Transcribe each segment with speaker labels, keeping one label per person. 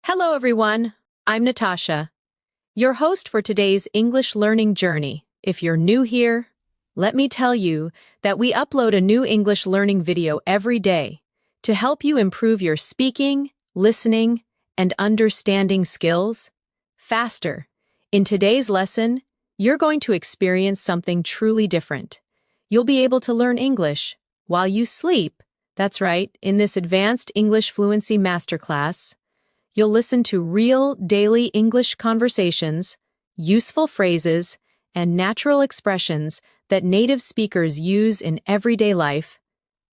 Speaker 1: Hello, everyone. I'm Natasha, your host for today's English learning journey. If you're new here, let me tell you that we upload a new English learning video every day to help you improve your speaking, listening, and understanding skills faster. In today's lesson, you're going to experience something truly different. You'll be able to learn English while you sleep. That's right, in this advanced English fluency masterclass, you'll listen to real daily English conversations, useful phrases, and natural expressions that native speakers use in everyday life.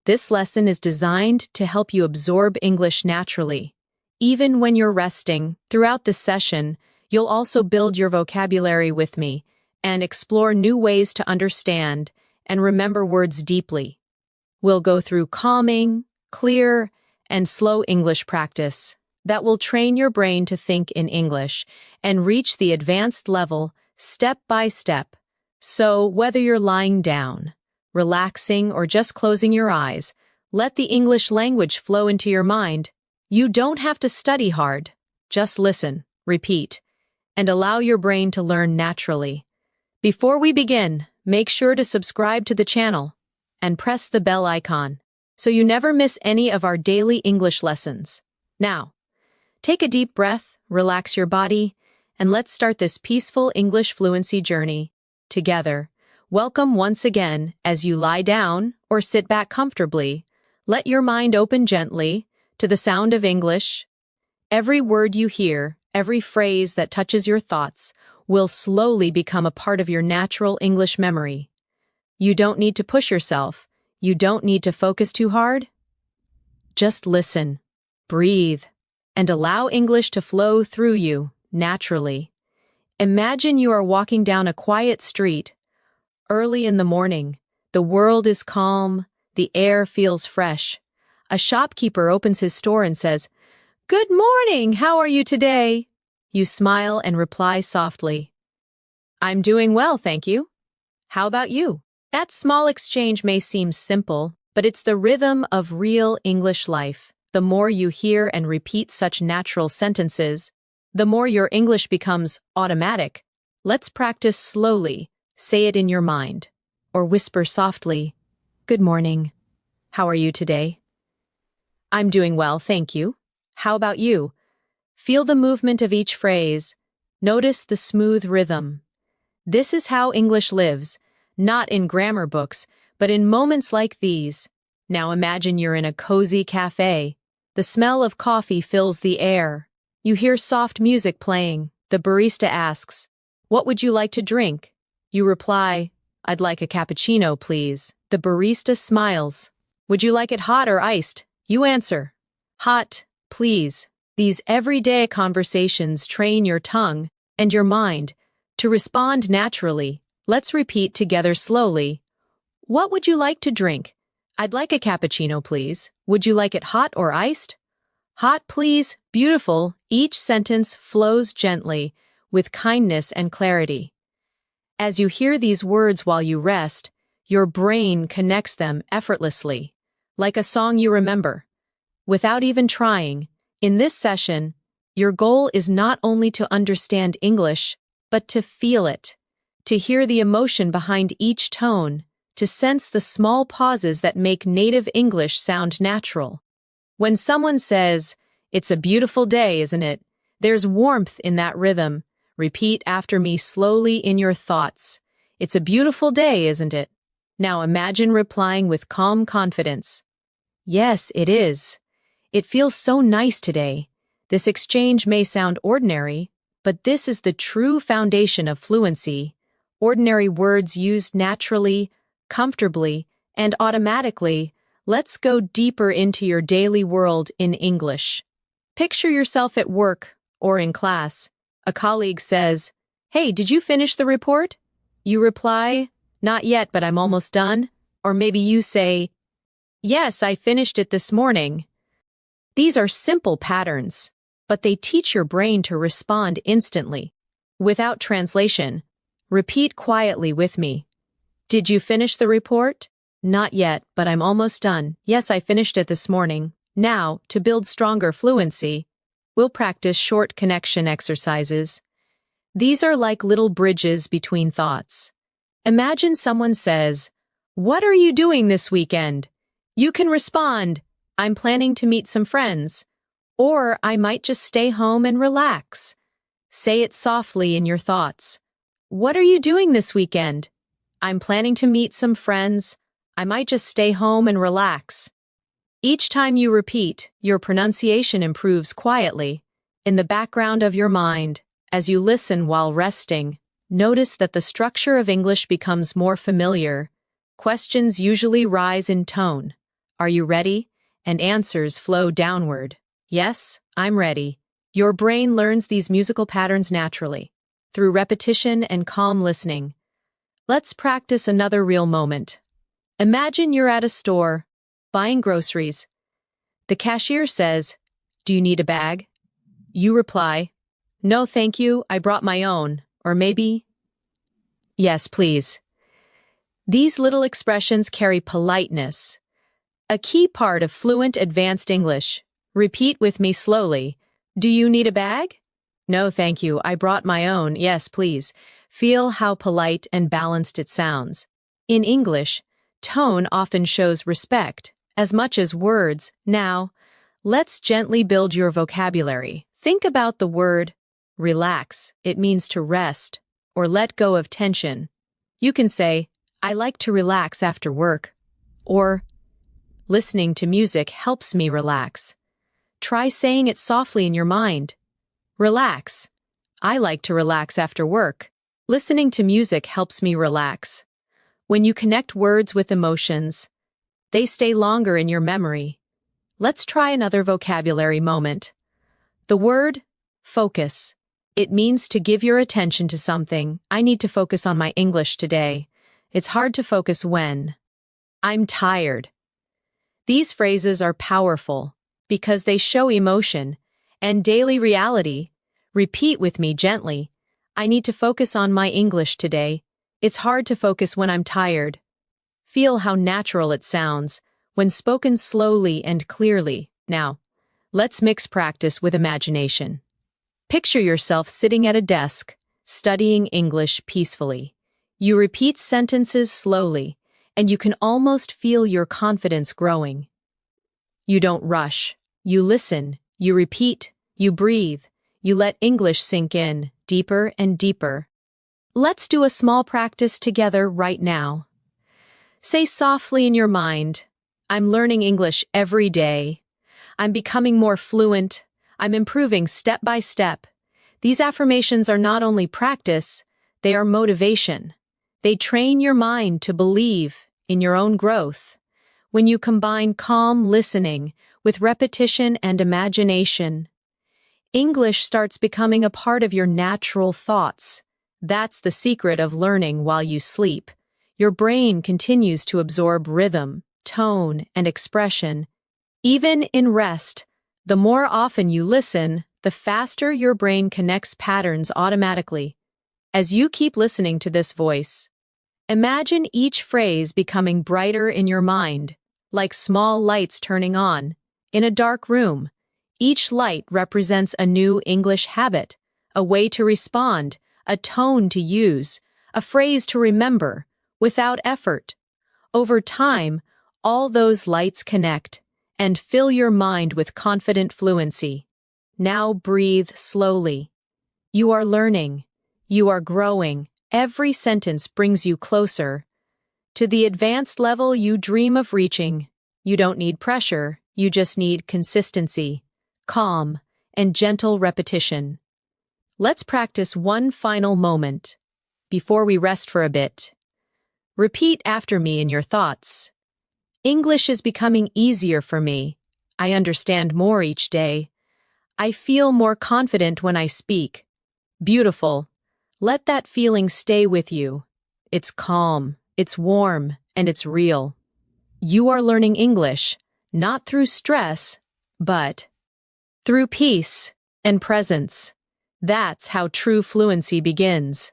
Speaker 1: This lesson is designed to help you absorb English naturally, even when you're resting. Throughout this session, you'll also build your vocabulary with me and explore new ways to understand and remember words deeply. We'll go through calming, clear, and slow English practice that will train your brain to think in English and reach the advanced level step by step. So, whether you're lying down, relaxing, or just closing your eyes, let the English language flow into your mind. You don't have to study hard. Just listen, repeat, and allow your brain to learn naturally. Before we begin, make sure to subscribe to the channel and press the bell icon so you never miss any of our daily English lessons. Now, take a deep breath, relax your body, and let's start this peaceful English fluency journey together. Welcome once again as you lie down or sit back comfortably. Let your mind open gently to the sound of English. Every word you hear, every phrase that touches your thoughts, will slowly become a part of your natural English memory. You don't need to push yourself. You don't need to focus too hard. Just listen, breathe, and allow English to flow through you naturally. Imagine you are walking down a quiet street. Early in the morning, the world is calm, the air feels fresh. A shopkeeper opens his store and says, "Good morning, how are you today?" You smile and reply softly, "I'm doing well, thank you. How about you?" That small exchange may seem simple, but it's the rhythm of real English life. The more you hear and repeat such natural sentences, the more your English becomes automatic. Let's practice slowly. Say it in your mind, or whisper softly, "Good morning. How are you today?" "I'm doing well, thank you. How about you?" Feel the movement of each phrase. Notice the smooth rhythm. This is how English lives, not in grammar books, but in moments like these. Now imagine you're in a cozy cafe. The smell of coffee fills the air. You hear soft music playing. The barista asks, "What would you like to drink?" You reply, "I'd like a cappuccino, please." The barista smiles. "Would you like it hot or iced?" You answer, "Hot, please." These everyday conversations train your tongue and your mind to respond naturally. Let's repeat together slowly. "What would you like to drink?" "I'd like a cappuccino, please." "Would you like it hot or iced?" "Hot, please." Beautiful. Each sentence flows gently, with kindness and clarity. As you hear these words while you rest, your brain connects them effortlessly, like a song you remember, without even trying. In this session, your goal is not only to understand English, but to feel it, to hear the emotion behind each tone, to sense the small pauses that make native English sound natural. When someone says, "It's a beautiful day, isn't it?" there's warmth in that rhythm. Repeat after me slowly in your thoughts. "It's a beautiful day, isn't it?" Now imagine replying with calm confidence. "Yes, it is. It feels so nice today." This exchange may sound ordinary, but this is the true foundation of fluency. Ordinary words used naturally, comfortably, and automatically. Let's go deeper into your daily world in English. Picture yourself at work or in class. A colleague says, "Hey, did you finish the report?" You reply, "Not yet, but I'm almost done." Or maybe you say, "Yes, I finished it this morning." These are simple patterns, but they teach your brain to respond instantly. Without translation, repeat quietly with me. "Did you finish the report?" "Not yet, but I'm almost done." "Yes, I finished it this morning." Now, to build stronger fluency, we'll practice short connection exercises. These are like little bridges between thoughts. Imagine someone says, "What are you doing this weekend?" You can respond, "I'm planning to meet some friends," or "I might just stay home and relax." Say it softly in your thoughts. "What are you doing this weekend?" "I'm planning to meet some friends. I might just stay home and relax." Each time you repeat, your pronunciation improves quietly, in the background of your mind. As you listen while resting, notice that the structure of English becomes more familiar. Questions usually rise in tone. "Are you ready?" And answers flow downward. "Yes, I'm ready." Your brain learns these musical patterns naturally, through repetition and calm listening. Let's practice another real moment. Imagine you're at a store, buying groceries. The cashier says, "Do you need a bag?" You reply, "No, thank you, I brought my own." Or maybe, "Yes, please." These little expressions carry politeness. A key part of fluent advanced English. Repeat with me slowly. "Do you need a bag?" "No, thank you, I brought my own." "Yes, please." Feel how polite and balanced it sounds. In English, tone often shows respect, as much as words. Now, let's gently build your vocabulary. Think about the word relax. It means to rest or let go of tension. You can say, "I like to relax after work," or "Listening to music helps me relax." Try saying it softly in your mind. Relax. "I like to relax after work." Listening to music helps me relax. When you connect words with emotions, they stay longer in your memory. Let's try another vocabulary moment. The word focus. It means to give your attention to something. "I need to focus on my English today. It's hard to focus when." "I'm tired." These phrases are powerful because they show emotion and daily reality. Repeat with me gently. "I need to focus on my English today. It's hard to focus when I'm tired." Feel how natural it sounds when spoken slowly and clearly. Now, let's mix practice with imagination. Picture yourself sitting at a desk, studying English peacefully. You repeat sentences slowly, and you can almost feel your confidence growing. You don't rush. You listen, you repeat, you breathe, you let English sink in, deeper and deeper. Let's do a small practice together right now. Say softly in your mind, "I'm learning English every day. I'm becoming more fluent. I'm improving step by step." These affirmations are not only practice, they are motivation. They train your mind to believe in your own growth. When you combine calm listening with repetition and imagination, English starts becoming a part of your natural thoughts. That's the secret of learning while you sleep. Your brain continues to absorb rhythm, tone, and expression. Even in rest, the more often you listen, the faster your brain connects patterns automatically. As you keep listening to this voice, imagine each phrase becoming brighter in your mind, like small lights turning on. In a dark room, each light represents a new English habit, a way to respond, a tone to use, a phrase to remember, without effort. Over time, all those lights connect and fill your mind with confident fluency. Now breathe slowly. You are learning. You are growing. Every sentence brings you closer to the advanced level you dream of reaching. You don't need pressure, you just need consistency, calm, and gentle repetition. Let's practice one final moment before we rest for a bit. Repeat after me in your thoughts. "English is becoming easier for me. I understand more each day. I feel more confident when I speak." Beautiful. Let that feeling stay with you. It's calm, it's warm, and it's real. You are learning English, not through stress, but through peace and presence. That's how true fluency begins.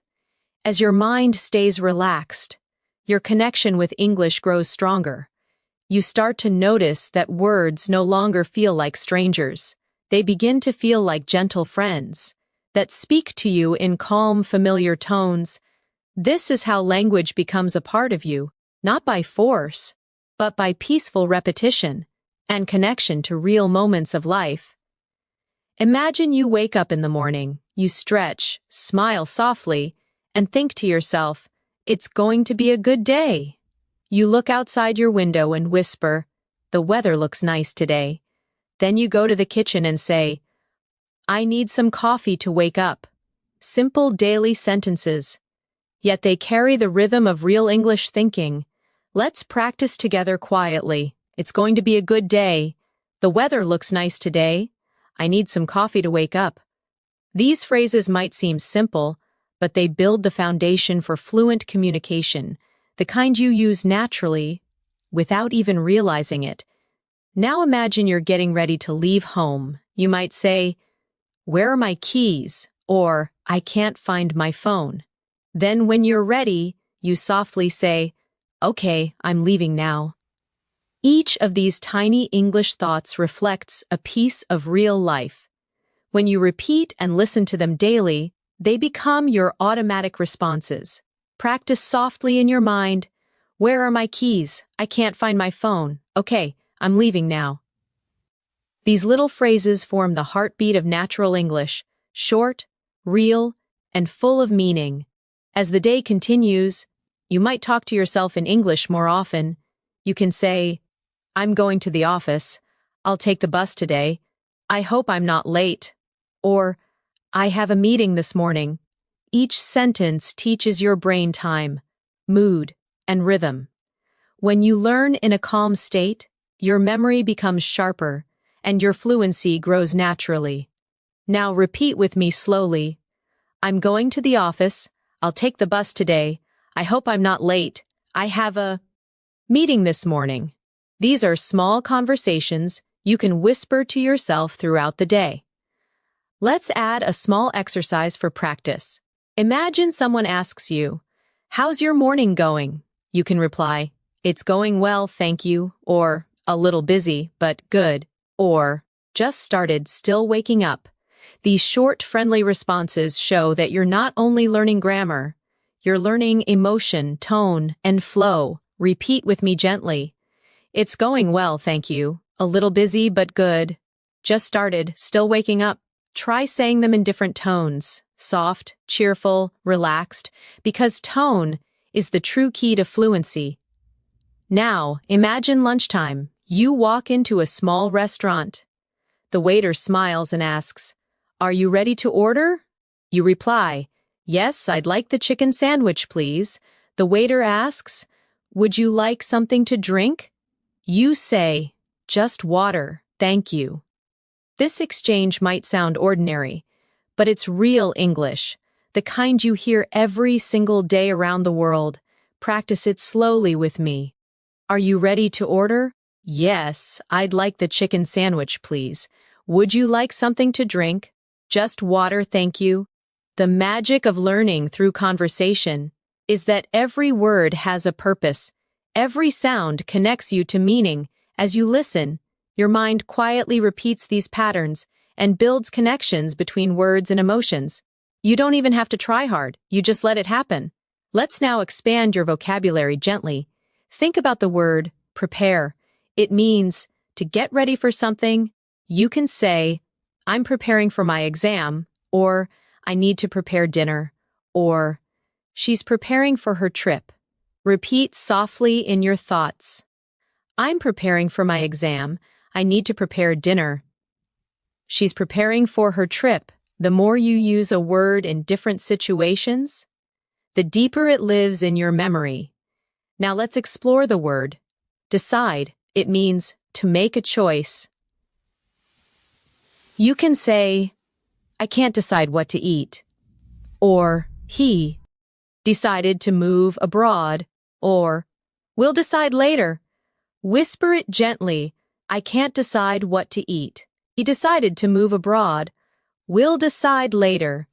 Speaker 1: As your mind stays relaxed, your connection with English grows stronger. You start to notice that words no longer feel like strangers. They begin to feel like gentle friends that speak to you in calm, familiar tones. This is how language becomes a part of you, not by force, but by peaceful repetition and connection to real moments of life. Imagine you wake up in the morning, you stretch, smile softly, and think to yourself, "It's going to be a good day." You look outside your window and whisper, "The weather looks nice today." Then you go to the kitchen and say, "I need some coffee to wake up." Simple daily sentences, yet they carry the rhythm of real English thinking. Let's practice together quietly. It's going to be a good day. The weather looks nice today. I need some coffee to wake up. These phrases might seem simple, but they build the foundation for fluent communication, the kind you use naturally without even realizing it. Now imagine you're getting ready to leave home. You might say, "Where are my keys?" or "I can't find my phone." Then when you're ready, you softly say, "Okay, I'm leaving now." Each of these tiny English thoughts reflects a piece of real life. When you repeat and listen to them daily, they become your automatic responses. Practice softly in your mind. "Where are my keys? I can't find my phone. Okay, I'm leaving now." These little phrases form the heartbeat of natural English, short, real, and full of meaning. As the day continues, you might talk to yourself in English more often. You can say, "I'm going to the office. I'll take the bus today. I hope I'm not late." Or, "I have a meeting this morning." Each sentence teaches your brain time, mood, and rhythm. When you learn in a calm state, your memory becomes sharper, and your fluency grows naturally. Now repeat with me slowly. "I'm going to the office. I'll take the bus today. I hope I'm not late. I have a meeting this morning." These are small conversations you can whisper to yourself throughout the day. Let's add a small exercise for practice. Imagine someone asks you, "How's your morning going?" You can reply, "It's going well, thank you," or "A little busy, but good," or "Just started, still waking up." These short, friendly responses show that you're not only learning grammar, you're learning emotion, tone, and flow. Repeat with me gently. "It's going well, thank you. A little busy, but good. Just started, still waking up." Try saying them in different tones, soft, cheerful, relaxed, because tone is the true key to fluency. Now, imagine lunchtime. You walk into a small restaurant. The waiter smiles and asks, "Are you ready to order?" You reply, "Yes, I'd like the chicken sandwich, please." The waiter asks, "Would you like something to drink?" You say, "Just water, thank you." This exchange might sound ordinary, but it's real English, the kind you hear every single day around the world. Practice it slowly with me. "Are you ready to order?" "Yes, I'd like the chicken sandwich, please." "Would you like something to drink?" "Just water, thank you." The magic of learning through conversation is that every word has a purpose. Every sound connects you to meaning. As you listen, your mind quietly repeats these patterns and builds connections between words and emotions. You don't even have to try hard, you just let it happen. Let's now expand your vocabulary gently. Think about the word prepare. It means to get ready for something. You can say, "I'm preparing for my exam," or "I need to prepare dinner," or "She's preparing for her trip." Repeat softly in your thoughts. "I'm preparing for my exam. I need to prepare dinner." She's preparing for her trip. The more you use a word in different situations, the deeper it lives in your memory. Now let's explore the word decide. It means to make a choice. You can say, "I can't decide what to eat," or "He decided to move abroad," or "We'll decide later." Whisper it gently. "I can't decide what to eat. He decided to move abroad. We'll decide later."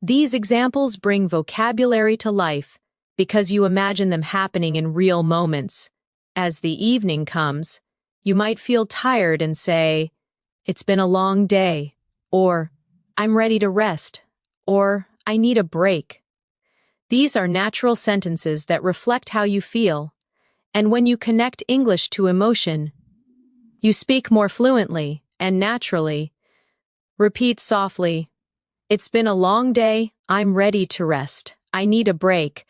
Speaker 1: These examples bring vocabulary to life because you imagine them happening in real moments. As the evening comes, you might feel tired and say, It's been a long day, or I'm ready to rest, or I need a break. These are natural sentences that reflect how you feel, and when you connect English to emotion, you speak more fluently and naturally. Repeat softly. It's been a long day, I'm ready to rest. I need a break.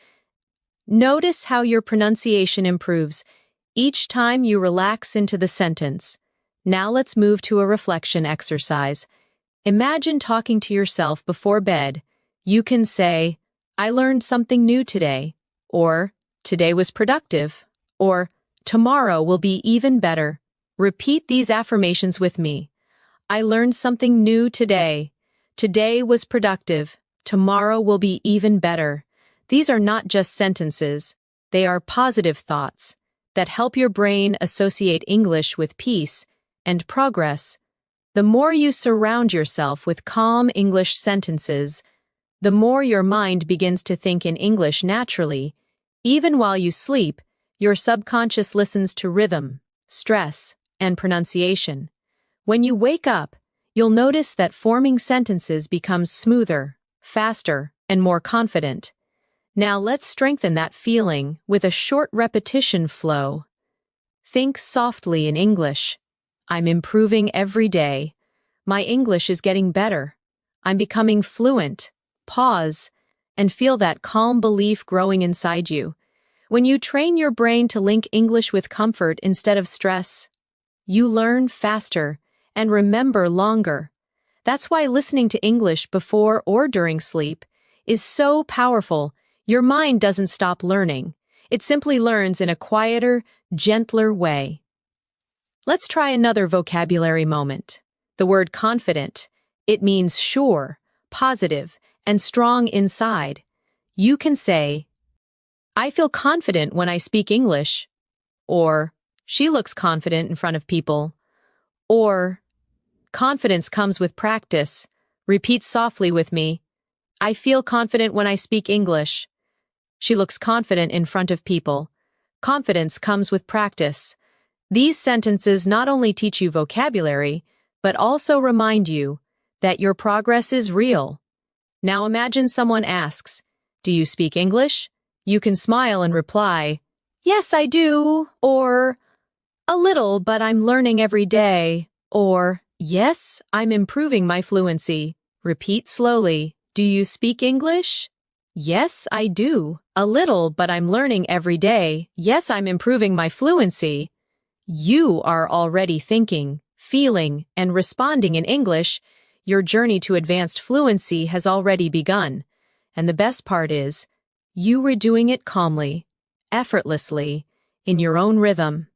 Speaker 1: Notice how your pronunciation improves each time you relax into the sentence. Now let's move to a reflection exercise. Imagine talking to yourself before bed. You can say, I learned something new today, or today was productive, or tomorrow will be even better. Repeat these affirmations with me. I learned something new today. Today was productive. Tomorrow will be even better. These are not just sentences. They are positive thoughts that help your brain associate English with peace and progress. The more you surround yourself with calm English sentences, the more your mind begins to think in English naturally. Even while you sleep, your subconscious listens to rhythm, stress, and pronunciation. When you wake up, you'll notice that forming sentences becomes smoother, faster, and more confident. Now let's strengthen that feeling with a short repetition flow. Think softly in English. I'm improving every day. My English is getting better. I'm becoming fluent. Pause, and feel that calm belief growing inside you. When you train your brain to link English with comfort instead of stress, you learn faster and remember longer. That's why listening to English before or during sleep is so powerful. Your mind doesn't stop learning. It simply learns in a quieter, gentler way. Let's try another vocabulary moment. The word confident. It means sure, positive, and strong inside. You can say, I feel confident when I speak English, or she looks confident in front of people, or confidence comes with practice. Repeat softly with me. I feel confident when I speak English. She looks confident in front of people. Confidence comes with practice. These sentences not only teach you vocabulary, but also remind you that your progress is real. Now imagine someone asks, do you speak English? You can smile and reply, yes, I do, or a little, but I'm learning every day, or yes, I'm improving my fluency. Repeat slowly. Do you speak English? Yes, I do. A little, but I'm learning every day. Yes, I'm improving my fluency. You are already thinking, feeling, and responding in English. Your journey to advanced fluency has already begun. And the best part is, you were doing it calmly, effortlessly, in your own rhythm.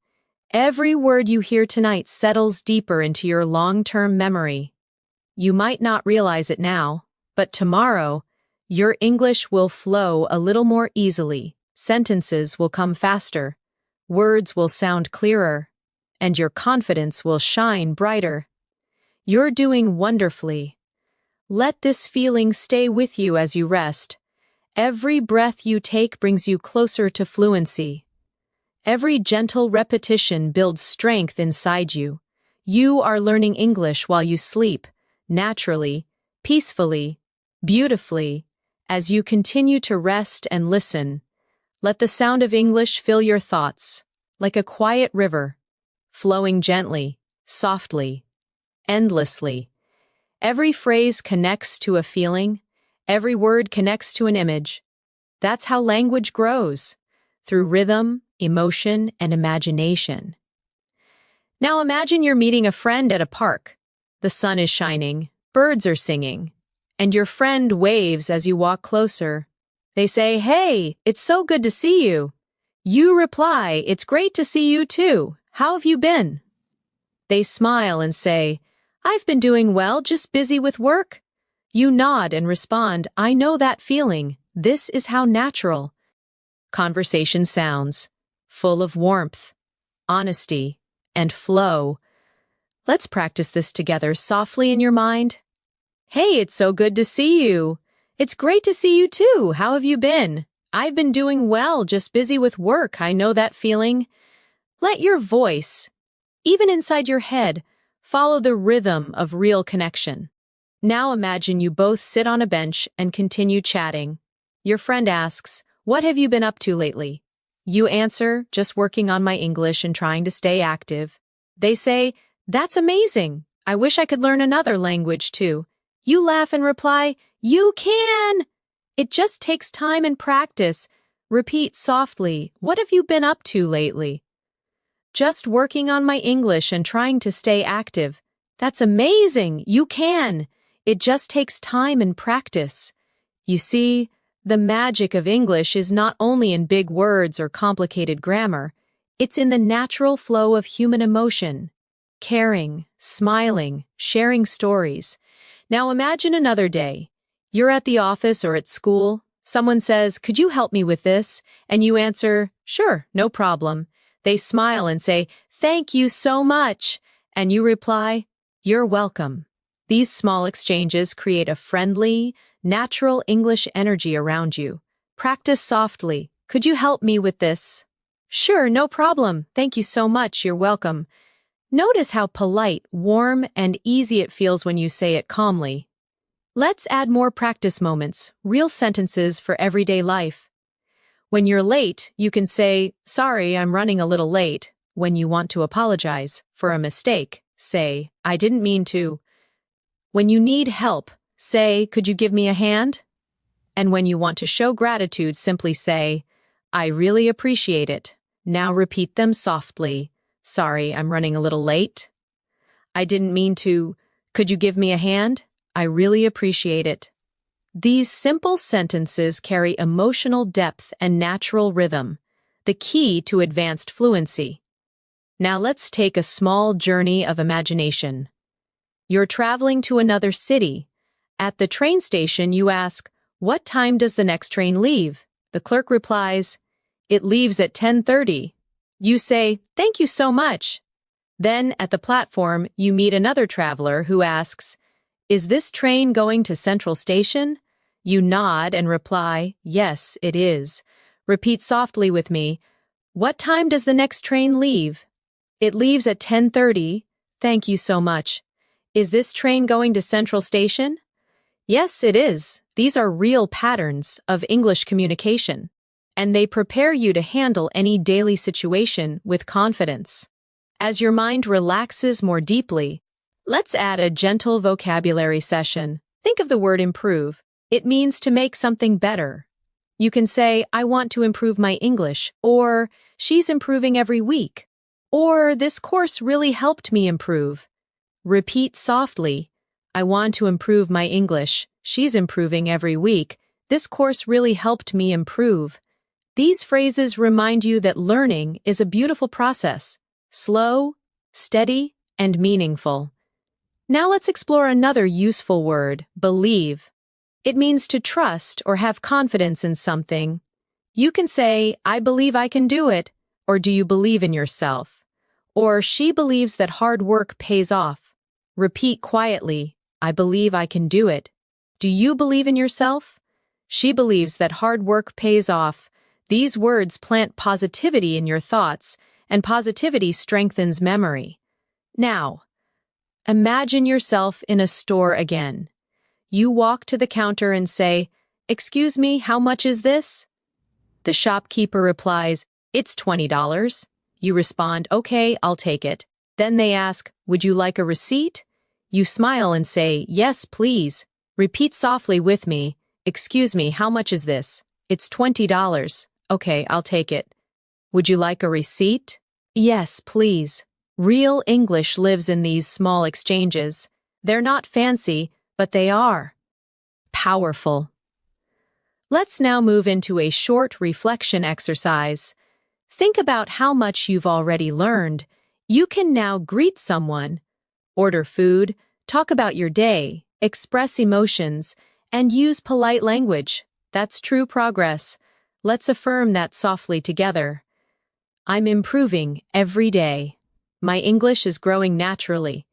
Speaker 1: Every word you hear tonight settles deeper into your long-term memory. You might not realize it now, but tomorrow, your English will flow a little more easily, sentences will come faster, words will sound clearer, and your confidence will shine brighter. You're doing wonderfully. Let this feeling stay with you as you rest. Every breath you take brings you closer to fluency. Every gentle repetition builds strength inside you. You are learning English while you sleep, naturally, peacefully, beautifully. As you continue to rest and listen, let the sound of English fill your thoughts, like a quiet river, flowing gently, softly, endlessly. Every phrase connects to a feeling, every word connects to an image. That's how language grows, through rhythm, emotion, and imagination. Now imagine you're meeting a friend at a park. The sun is shining, birds are singing, and your friend waves as you walk closer. They say, hey, it's so good to see you. You reply, it's great to see you too. How have you been? They smile and say, I've been doing well, just busy with work. You nod and respond, I know that feeling. This is how natural conversation sounds, full of warmth, honesty, and flow. Let's practice this together softly in your mind. Hey, it's so good to see you. It's great to see you too. How have you been? I've been doing well, just busy with work. I know that feeling. Let your voice, even inside your head, Follow the rhythm of real connection. Now imagine you both sit on a bench and continue chatting. Your friend asks, "What have you been up to lately?" You answer, "Just working on my English and trying to stay active." They say, "That's amazing. I wish I could learn another language too." You laugh and reply, "You can! It just takes time and practice." Repeat softly, "What have you been up to lately?" "Just working on my English and trying to stay active." "That's amazing. You can. It just takes time and practice." You see, the magic of English is not only in big words or complicated grammar, it's in the natural flow of human emotion. Caring, smiling, sharing stories. Now imagine another day. You're at the office or at school. Someone says, "Could you help me with this?" And you answer, "Sure, no problem." They smile and say, "Thank you so much." And you reply, "You're welcome." These small exchanges create a friendly, natural English energy around you. Practice softly. "Could you help me with this?" "Sure, no problem. Thank you so much. You're welcome." Notice how polite, warm, and easy it feels when you say it calmly. Let's add more practice moments, real sentences for everyday life. When you're late, you can say, "Sorry, I'm running a little late." When you want to apologize for a mistake, say, "I didn't mean to." When you need help, say, "Could you give me a hand?" And when you want to show gratitude, simply say, "I really appreciate it." Now repeat them softly. "Sorry, I'm running a little late." "I didn't mean to." "Could you give me a hand?" "I really appreciate it." These simple sentences carry emotional depth and natural rhythm, the key to advanced fluency. Now let's take a small journey of imagination. You're traveling to another city. At the train station, you ask, "What time does the next train leave?" The clerk replies, "It leaves at 10:30. You say, "Thank you so much." Then, at the platform, you meet another traveler who asks, "Is this train going to Central Station?" You nod and reply, "Yes, it is." Repeat softly with me, "What time does the next train leave?" "It leaves at 10:30. Thank you so much." "Is this train going to Central Station?" "Yes, it is." These are real patterns of English communication, and they prepare you to handle any daily situation with confidence. As your mind relaxes more deeply, let's add a gentle vocabulary session. Think of the word improve. It means to make something better. You can say, "I want to improve my English," or "She's improving every week," or "This course really helped me improve." Repeat softly, "I want to improve my English. She's improving every week. This course really helped me improve." These phrases remind you that learning is a beautiful process, slow, steady, and meaningful. Now let's explore another useful word, believe. It means to trust or have confidence in something. You can say, "I believe I can do it," or "Do you believe in yourself?" Or "She believes that hard work pays off." Repeat quietly, "I believe I can do it." "Do you believe in yourself?" "She believes that hard work pays off." These words plant positivity in your thoughts, and positivity strengthens memory. Now, imagine yourself in a store again. You walk to the counter and say, "Excuse me, how much is this?" The shopkeeper replies, "It's $20. You respond, "Okay, I'll take it." Then they ask, "Would you like a receipt?" You smile and say, "Yes, please." Repeat softly with me, "Excuse me, how much is this?" "It's $20. Okay, I'll take it." "Would you like a receipt?" "Yes, please." Real English lives in these small exchanges. They're not fancy, but they are powerful. Let's now move into a short reflection exercise. Think about how much you've already learned. You can now greet someone, order food, talk about your day, express emotions, and use polite language. That's true progress. Let's affirm that softly together. I'm improving every day. My English is growing naturally.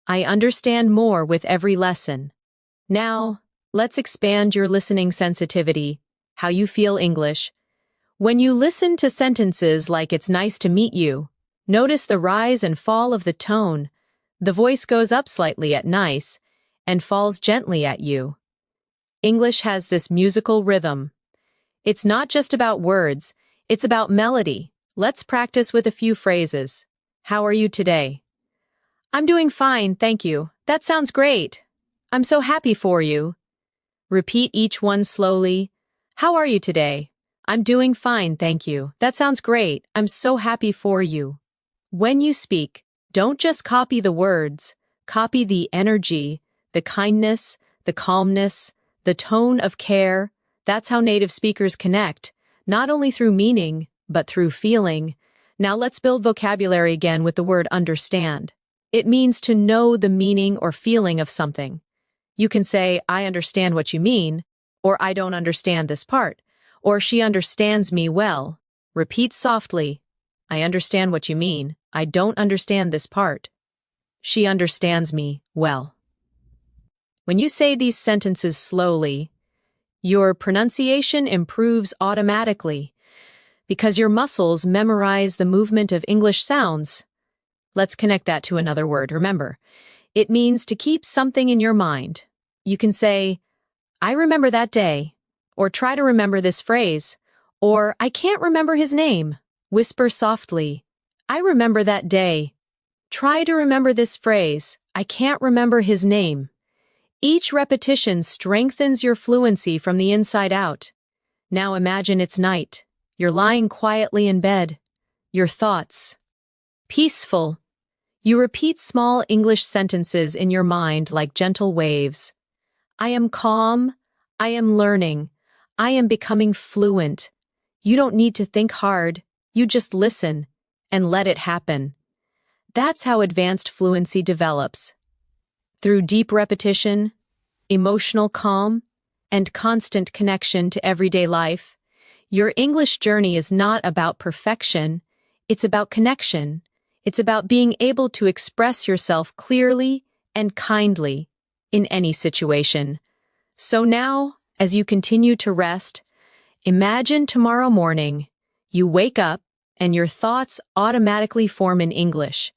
Speaker 1: I understand more with every lesson. Now, let's expand your listening sensitivity, how you feel English. When you listen to sentences like "It's nice to meet you," notice the rise and fall of the tone. The voice goes up slightly at nice and falls gently at you. English has this musical rhythm. It's not just about words, it's about melody. Let's practice with a few phrases. How are you today? I'm doing fine, thank you. That sounds great. I'm so happy for you. Repeat each one slowly. How are you today? I'm doing fine, thank you. That sounds great. I'm so happy for you. When you speak, don't just copy the words, copy the energy, the kindness, the calmness, the tone of care. That's how native speakers connect, not only through meaning, but through feeling. Now let's build vocabulary again with the word understand. It means to know the meaning or feeling of something. You can say, I understand what you mean, or I don't understand this part, or she understands me well. Repeat softly. I understand what you mean. I don't understand this part. She understands me well. When you say these sentences slowly, your pronunciation improves automatically because your muscles memorize the movement of English sounds. Let's connect that to another word. Remember, it means to keep something in your mind. You can say, I remember that day, or try to remember this phrase, or I can't remember his name. Whisper softly, I remember that day. Try to remember this phrase, I can't remember his name. Each repetition strengthens your fluency from the inside out. Now imagine it's night. You're lying quietly in bed. Your thoughts. Peaceful. You repeat small English sentences in your mind like gentle waves. I am calm. I am learning. I am becoming fluent. You don't need to think hard. You just listen and let it happen. That's how advanced fluency develops. Through deep repetition, emotional calm, and constant connection to everyday life, your English journey is not about perfection, it's about connection. It's about being able to express yourself clearly and kindly in any situation. So now, as you continue to rest, imagine tomorrow morning, you wake up and your thoughts automatically form in English.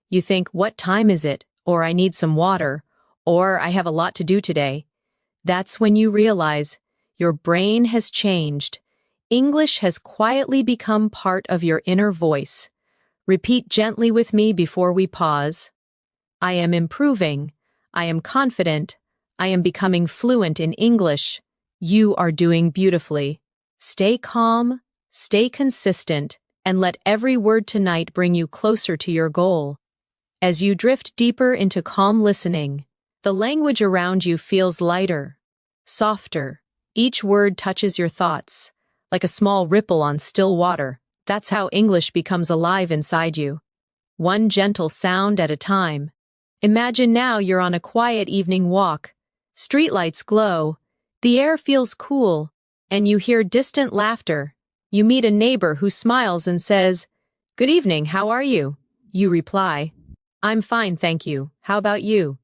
Speaker 1: You think, what time is it? Or I need some water. Or I have a lot to do today. That's when you realize your brain has changed. English has quietly become part of your inner voice. Repeat gently with me before we pause. I am improving. I am confident. I am becoming fluent in English. You are doing beautifully. Stay calm, stay consistent, and let every word tonight bring you closer to your goal. As you drift deeper into calm listening, the language around you feels lighter, softer. Each word touches your thoughts, like a small ripple on still water. That's how English becomes alive inside you. One gentle sound at a time. Imagine now you're on a quiet evening walk. Streetlights glow, the air feels cool, and you hear distant laughter. You meet a neighbor who smiles and says, "Good evening, how are you?" You reply, "I'm fine, thank you. How about you?"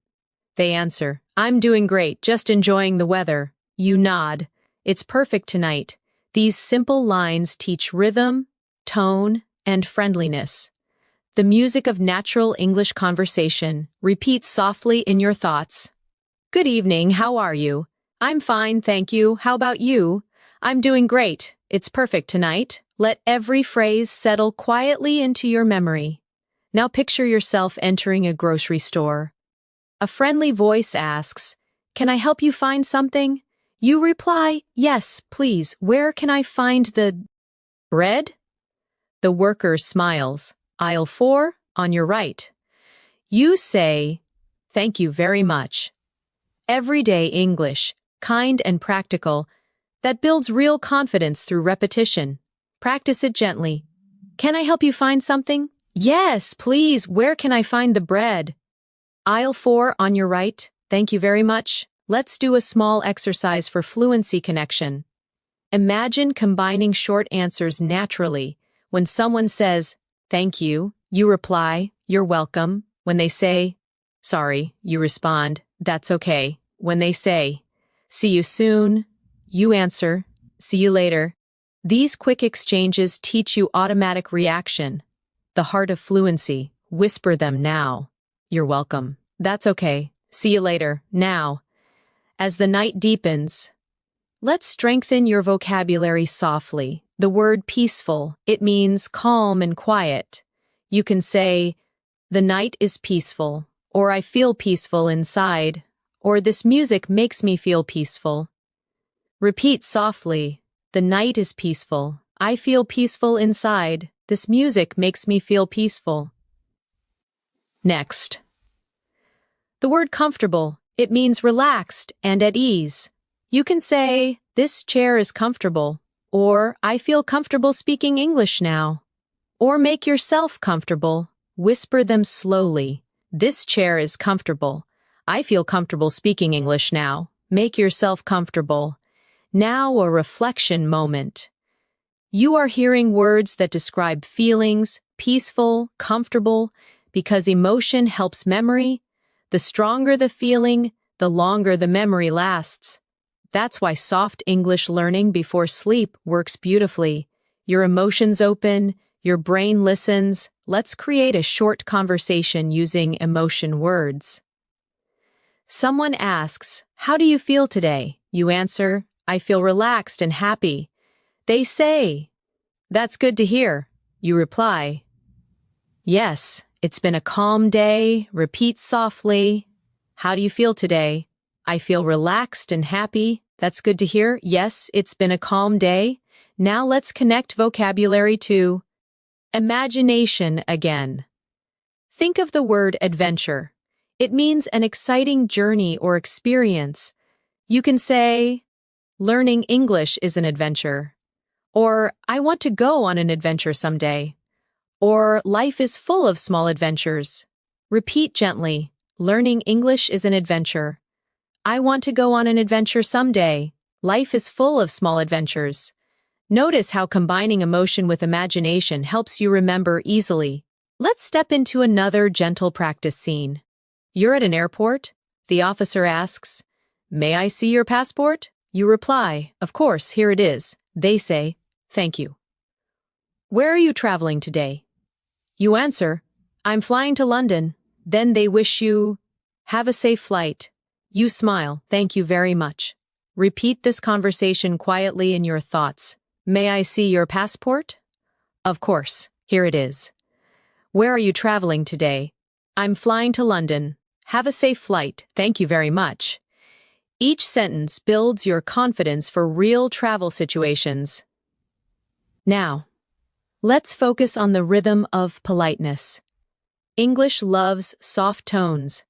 Speaker 1: They answer, "I'm doing great, just enjoying the weather." You nod. It's perfect tonight. These simple lines teach rhythm, tone, and friendliness. The music of natural English conversation repeats softly in your thoughts. Good evening, how are you? I'm fine, thank you. How about you? I'm doing great. It's perfect tonight. Let every phrase settle quietly into your memory. Now picture yourself entering a grocery store. A friendly voice asks, "Can I help you find something?" You reply, "Yes, please. Where can I find the bread?" The worker smiles. "Aisle 4, on your right." You say, "Thank you very much." Everyday English, kind and practical, that builds real confidence through repetition. Practice it gently. Can I help you find something? Yes, please. Where can I find the bread? Aisle 4 on your right. Thank you very much. Let's do a small exercise for fluency connection. Imagine combining short answers naturally. When someone says, "Thank you," you reply, "You're welcome." When they say, "Sorry," you respond, "That's okay." When they say, "See you soon," you answer, "See you later." These quick exchanges teach you automatic reaction. The heart of fluency. Whisper them now. You're welcome. That's okay. See you later. Now, as the night deepens, let's strengthen your vocabulary softly. The word peaceful, it means calm and quiet. You can say, the night is peaceful, or I feel peaceful inside, or this music makes me feel peaceful. Repeat softly, the night is peaceful. I feel peaceful inside. This music makes me feel peaceful. Next. The word comfortable, it means relaxed and at ease. You can say, this chair is comfortable, or I feel comfortable speaking English now. Or make yourself comfortable. Whisper them slowly. This chair is comfortable. I feel comfortable speaking English now. Make yourself comfortable. Now a reflection moment. You are hearing words that describe feelings, peaceful, comfortable, because emotion helps memory. The stronger the feeling, the longer the memory lasts. That's why soft English learning before sleep works beautifully. Your emotions open, your brain listens. Let's create a short conversation using emotion words. Someone asks, how do you feel today? You answer, I feel relaxed and happy. They say, that's good to hear. You reply, yes, it's been a calm day. Repeat softly. How do you feel today? I feel relaxed and happy. That's good to hear. Yes, it's been a calm day. Now let's connect vocabulary to imagination again. Think of the word adventure. It means an exciting journey or experience. You can say, learning English is an adventure. Or, I want to go on an adventure someday. Or, life is full of small adventures. Repeat gently, learning English is an adventure. I want to go on an adventure someday. Life is full of small adventures. Notice how combining emotion with imagination helps you remember easily. Let's step into another gentle practice scene. You're at an airport. The officer asks, may I see your passport? You reply, of course, here it is. They say, thank you. Where are you traveling today? You answer, I'm flying to London. Then they wish you, have a safe flight. You smile, thank you very much. Repeat this conversation quietly in your thoughts. May I see your passport? Of course, here it is. Where are you traveling today? I'm flying to London. Have a safe flight, thank you very much. Each sentence builds your confidence for real travel situations. Now, let's focus on the rhythm of politeness. English loves soft tones.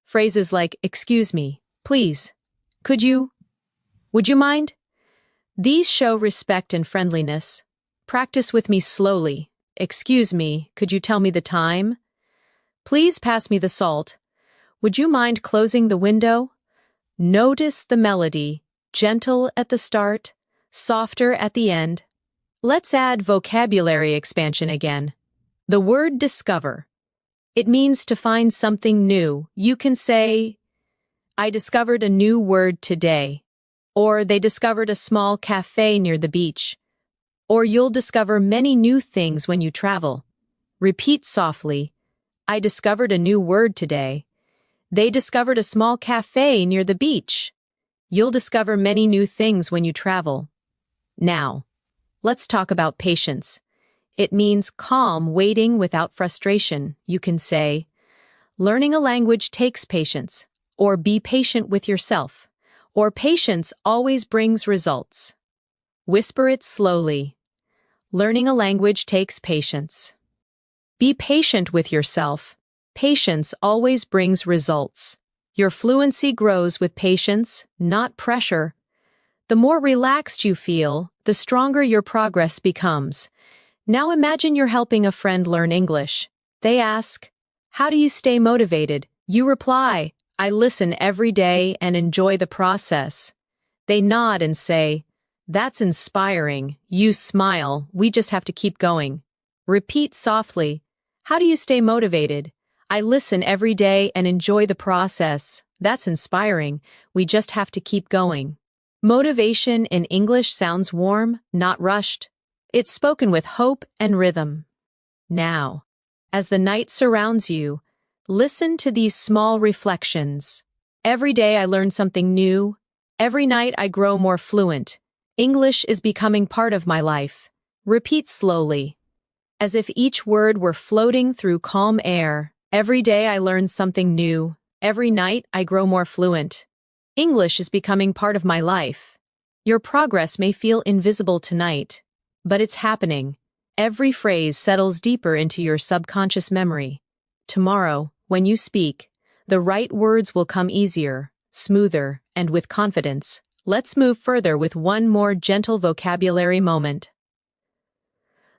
Speaker 1: Phrases like, excuse me, please, could you, would you mind? These show respect and friendliness. Practice with me slowly. Excuse me, could you tell me the time? Please pass me the salt. Would you mind closing the window? Notice the melody, gentle at the start, softer at the end. Let's add vocabulary expansion again. The word discover. It means to find something new. You can say, I discovered a new word today. Or they discovered a small cafe near the beach. Or you'll discover many new things when you travel. Repeat softly, I discovered a new word today. They discovered a small cafe near the beach. You'll discover many new things when you travel. Now, let's talk about patience. It means calm waiting without frustration. You can say, learning a language takes patience, or be patient with yourself, or patience always brings results. Whisper it slowly. Learning a language takes patience. Be patient with yourself. Patience always brings results. Your fluency grows with patience, not pressure. The more relaxed you feel, the stronger your progress becomes. Now imagine you're helping a friend learn English. They ask, how do you stay motivated? You reply, I listen every day and enjoy the process. They nod and say, that's inspiring. You smile, we just have to keep going. Repeat softly, how do you stay motivated? I listen every day and enjoy the process. That's inspiring. We just have to keep going. Motivation in English sounds warm, not rushed. It's spoken with hope and rhythm. Now, as the night surrounds you, Listen to these small reflections. Every day I learn something new. Every night I grow more fluent. English is becoming part of my life. Repeat slowly, as if each word were floating through calm air. Every day I learn something new. Every night I grow more fluent. English is becoming part of my life. Your progress may feel invisible tonight, but it's happening. Every phrase settles deeper into your subconscious memory. Tomorrow, when you speak, the right words will come easier, smoother, and with confidence. Let's move further with one more gentle vocabulary moment.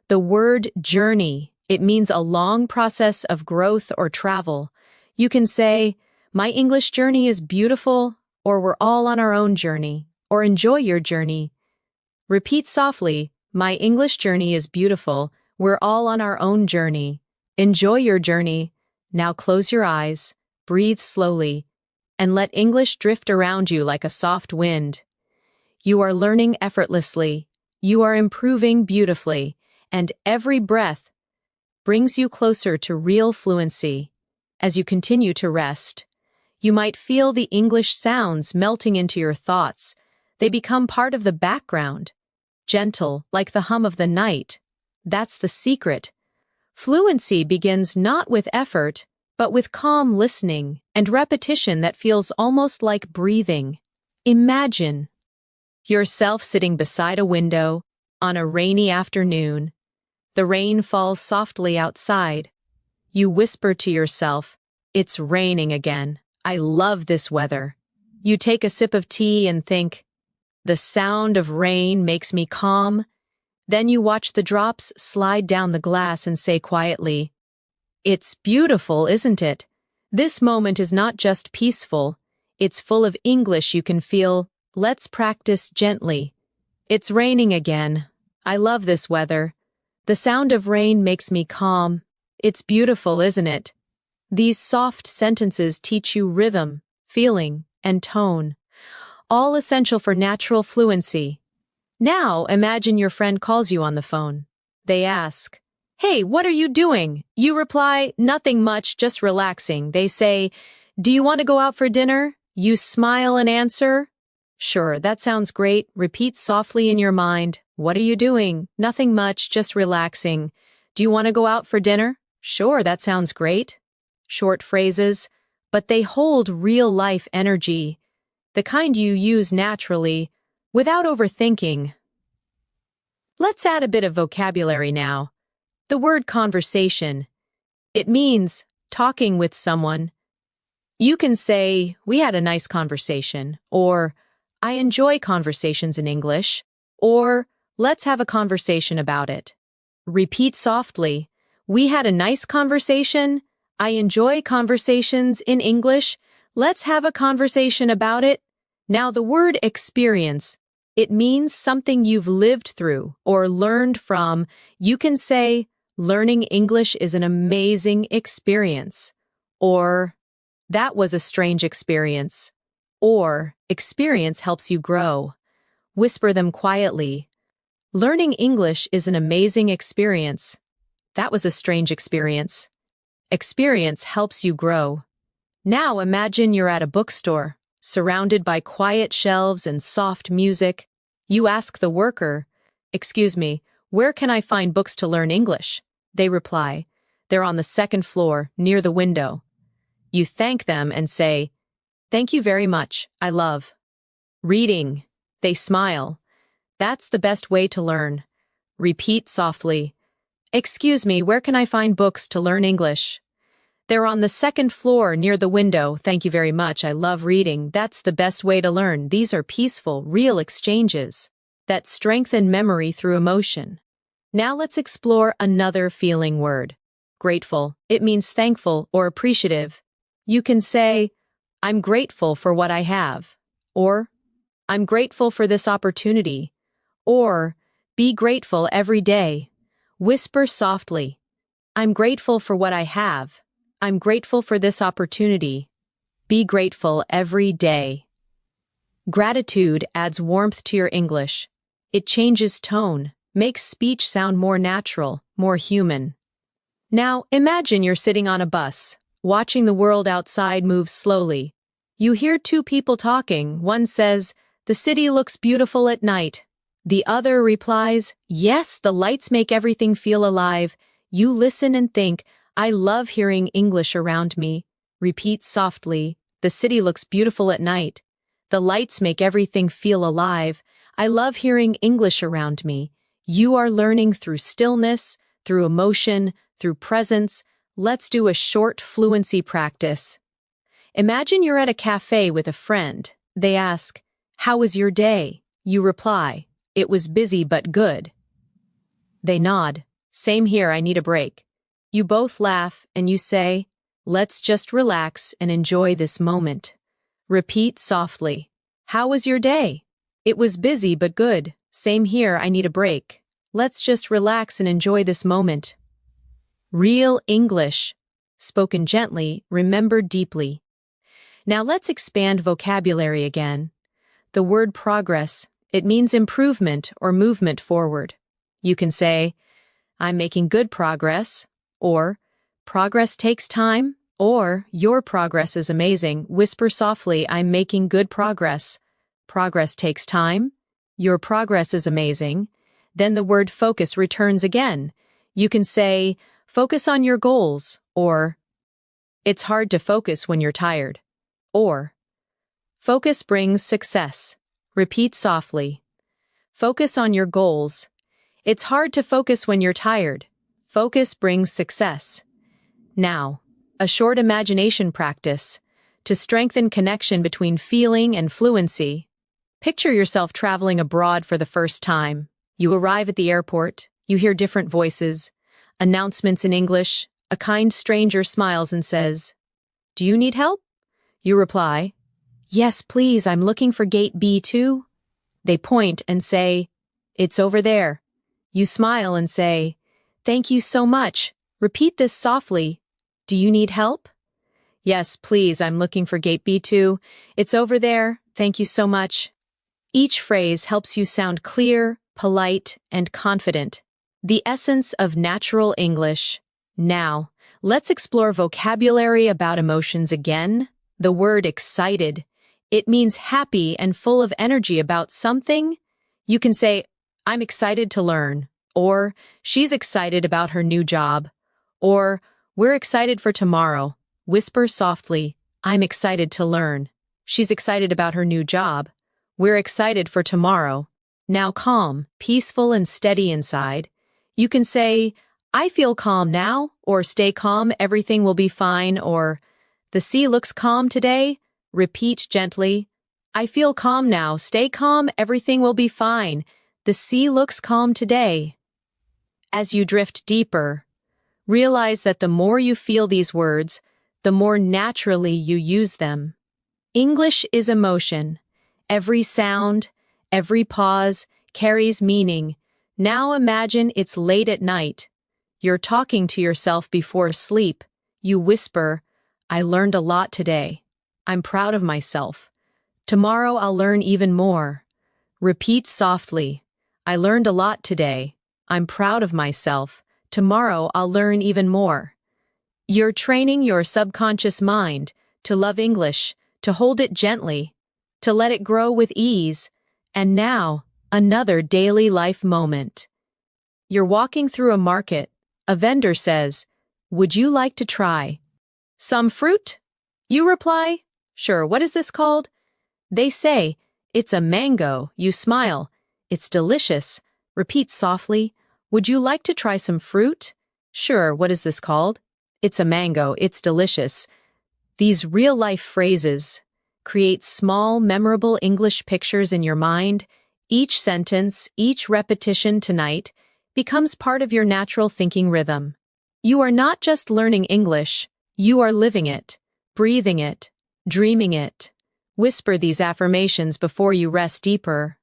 Speaker 1: The word journey. It means a long process of growth or travel. You can say, "My English journey is beautiful," or "We're all on our own journey," or "Enjoy your journey." Repeat softly, "My English journey is beautiful. We're all on our own journey. Enjoy your journey." Now close your eyes, breathe slowly, and let English drift around you like a soft wind. You are learning effortlessly. You are improving beautifully, and every breath brings you closer to real fluency. As you continue to rest, you might feel the English sounds melting into your thoughts. They become part of the background, gentle like the hum of the night. That's the secret. Fluency begins not with effort, but with calm listening and repetition that feels almost like breathing. Imagine yourself sitting beside a window on a rainy afternoon. The rain falls softly outside. You whisper to yourself, "It's raining again. I love this weather." You take a sip of tea and think, "The sound of rain makes me calm." Then you watch the drops slide down the glass and say quietly, "It's beautiful, isn't it?" This moment is not just peaceful, it's full of English you can feel. Let's practice gently. "It's raining again. I love this weather. The sound of rain makes me calm. It's beautiful, isn't it?" These soft sentences teach you rhythm, feeling, and tone, all essential for natural fluency. Now imagine your friend calls you on the phone. They ask, "Hey, what are you doing?" You reply, "Nothing much, just relaxing." They say, "Do you want to go out for dinner?" You smile and answer, "Sure, that sounds great." Repeat softly in your mind, "What are you doing?" "Nothing much, just relaxing." "Do you want to go out for dinner?" "Sure, that sounds great." Short phrases, but they hold real-life energy, the kind you use naturally, without overthinking. Let's add a bit of vocabulary now. The word conversation. It means talking with someone. You can say, "We had a nice conversation," or "I enjoy conversations in English," or "Let's have a conversation about it." Repeat softly, "We had a nice conversation. I enjoy conversations in English. Let's have a conversation about it." Now the word experience. It means something you've lived through or learned from. You can say, "Learning English is an amazing experience," or "That was a strange experience," or "Experience helps you grow." Whisper them quietly. "Learning English is an amazing experience. That was a strange experience. Experience helps you grow." Now imagine you're at a bookstore, surrounded by quiet shelves and soft music. You ask the worker, "Excuse me, where can I find books to learn English?" They reply, "They're on the second floor, near the window." You thank them and say, "Thank you very much. I love reading." They smile. "That's the best way to learn." Repeat softly, "Excuse me, where can I find books to learn English?" "They're on the second floor near the window. Thank you very much. I love reading. That's the best way to learn." These are peaceful, real exchanges that strengthen memory through emotion. Now let's explore another feeling word. Grateful. It means thankful or appreciative. You can say, "I'm grateful for what I have," or "I'm grateful for this opportunity," or "Be grateful every day." Whisper softly, "I'm grateful for what I have. I'm grateful for this opportunity." Be grateful every day. Gratitude adds warmth to your English. It changes tone, makes speech sound more natural, more human. Now, imagine you're sitting on a bus, watching the world outside move slowly. You hear two people talking. One says, "The city looks beautiful at night." The other replies, "Yes, the lights make everything feel alive." You listen and think, "I love hearing English around me." Repeat softly, "The city looks beautiful at night. The lights make everything feel alive. I love hearing English around me." You are learning through stillness, through emotion, through presence. Let's do a short fluency practice. Imagine you're at a cafe with a friend. They ask, "How was your day?" You reply, "It was busy but good." They nod, "Same here, I need a break." You both laugh and you say, "Let's just relax and enjoy this moment." Repeat softly, "How was your day?" "It was busy but good." "Same here, I need a break." Let's just relax and enjoy this moment. Real English, spoken gently, remembered deeply. Now let's expand vocabulary again. The word progress, it means improvement or movement forward. You can say, "I'm making good progress," or "Progress takes time," or "Your progress is amazing." Whisper softly, "I'm making good progress." Progress takes time. Your progress is amazing. Then the word focus returns again. You can say, "Focus on your goals," or "It's hard to focus when you're tired," or "Focus brings success." Repeat softly. Focus on your goals. It's hard to focus when you're tired. Focus brings success. Now, a short imagination practice to strengthen connection between feeling and fluency. Picture yourself traveling abroad for the first time. You arrive at the airport, you hear different voices, announcements in English. A kind stranger smiles and says, "Do you need help?" You reply, "Yes, please, I'm looking for gate B2. They point and say, "It's over there." You smile and say, "Thank you so much." Repeat this softly. "Do you need help?" "Yes, please, I'm looking for gate B2. It's over there. Thank you so much." Each phrase helps you sound clear, polite, and confident. The essence of natural English. Now, let's explore vocabulary about emotions again. The word excited. It means happy and full of energy about something. You can say, "I'm excited to learn," or "She's excited about her new job," or "We're excited for tomorrow." Whisper softly, "I'm excited to learn." "She's excited about her new job." "We're excited for tomorrow." Now calm, peaceful, and steady inside. You can say, "I feel calm now," or "Stay calm, everything will be fine," or "The sea looks calm today." Repeat gently, "I feel calm now, stay calm, everything will be fine. The sea looks calm today." As you drift deeper, realize that the more you feel these words, the more naturally you use them. English is emotion. Every sound, every pause carries meaning. Now imagine it's late at night. You're talking to yourself before sleep. You whisper, "I learned a lot today. I'm proud of myself. Tomorrow I'll learn even more." Repeat softly, "I learned a lot today. I'm proud of myself. Tomorrow I'll learn even more." You're training your subconscious mind to love English, to hold it gently, to let it grow with ease. And now, another daily life moment. You're walking through a market. A vendor says, "Would you like to try some fruit?" You reply, "Sure, what is this called?" They say, "It's a mango." You smile, "It's delicious." Repeat softly, "Would you like to try some fruit?" "Sure, what is this called?" "It's a mango. It's delicious." These real-life phrases create small, memorable English pictures in your mind. Each sentence, each repetition tonight becomes part of your natural thinking rhythm. You are not just learning English, you are living it, breathing it, dreaming it. Whisper these affirmations before you rest deeper.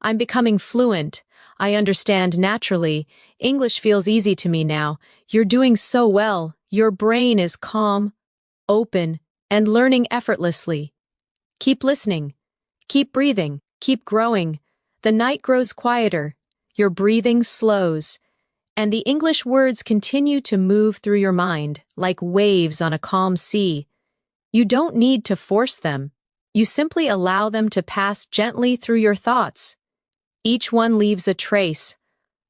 Speaker 1: "I'm becoming fluent. I understand naturally. English feels easy to me now. You're doing so well. Your brain is calm, open, and learning effortlessly." Keep listening. Keep breathing. Keep growing. The night grows quieter. Your breathing slows. and the English words continue to move through your mind like waves on a calm sea. You don't need to force them. You simply allow them to pass gently through your thoughts. Each one leaves a trace,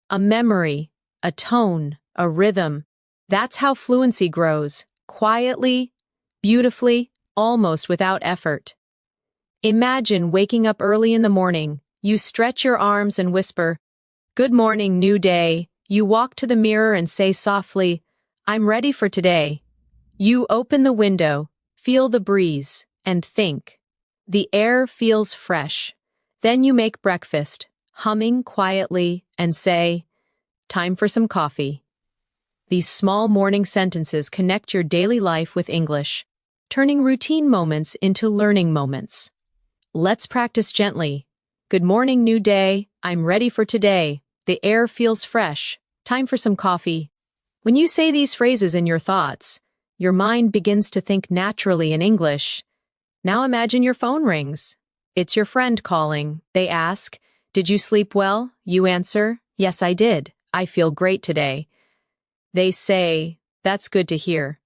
Speaker 1: a memory, a tone, a rhythm. That's how fluency grows, quietly, beautifully, almost without effort. Imagine waking up early in the morning. You stretch your arms and whisper, "Good morning, new day." You walk to the mirror and say softly, "I'm ready for today." You open the window, feel the breeze, and think. The air feels fresh. Then you make breakfast, humming quietly, and say, "Time for some coffee." These small morning sentences connect your daily life with English, turning routine moments into learning moments. Let's practice gently. Good morning, new day. I'm ready for today. The air feels fresh. Time for some coffee. When you say these phrases in your thoughts, your mind begins to think naturally in English. Now imagine your phone rings. It's your friend calling. They ask, "Did you sleep well?" You answer, "Yes, I did. I feel great today." They say, "That's good to hear."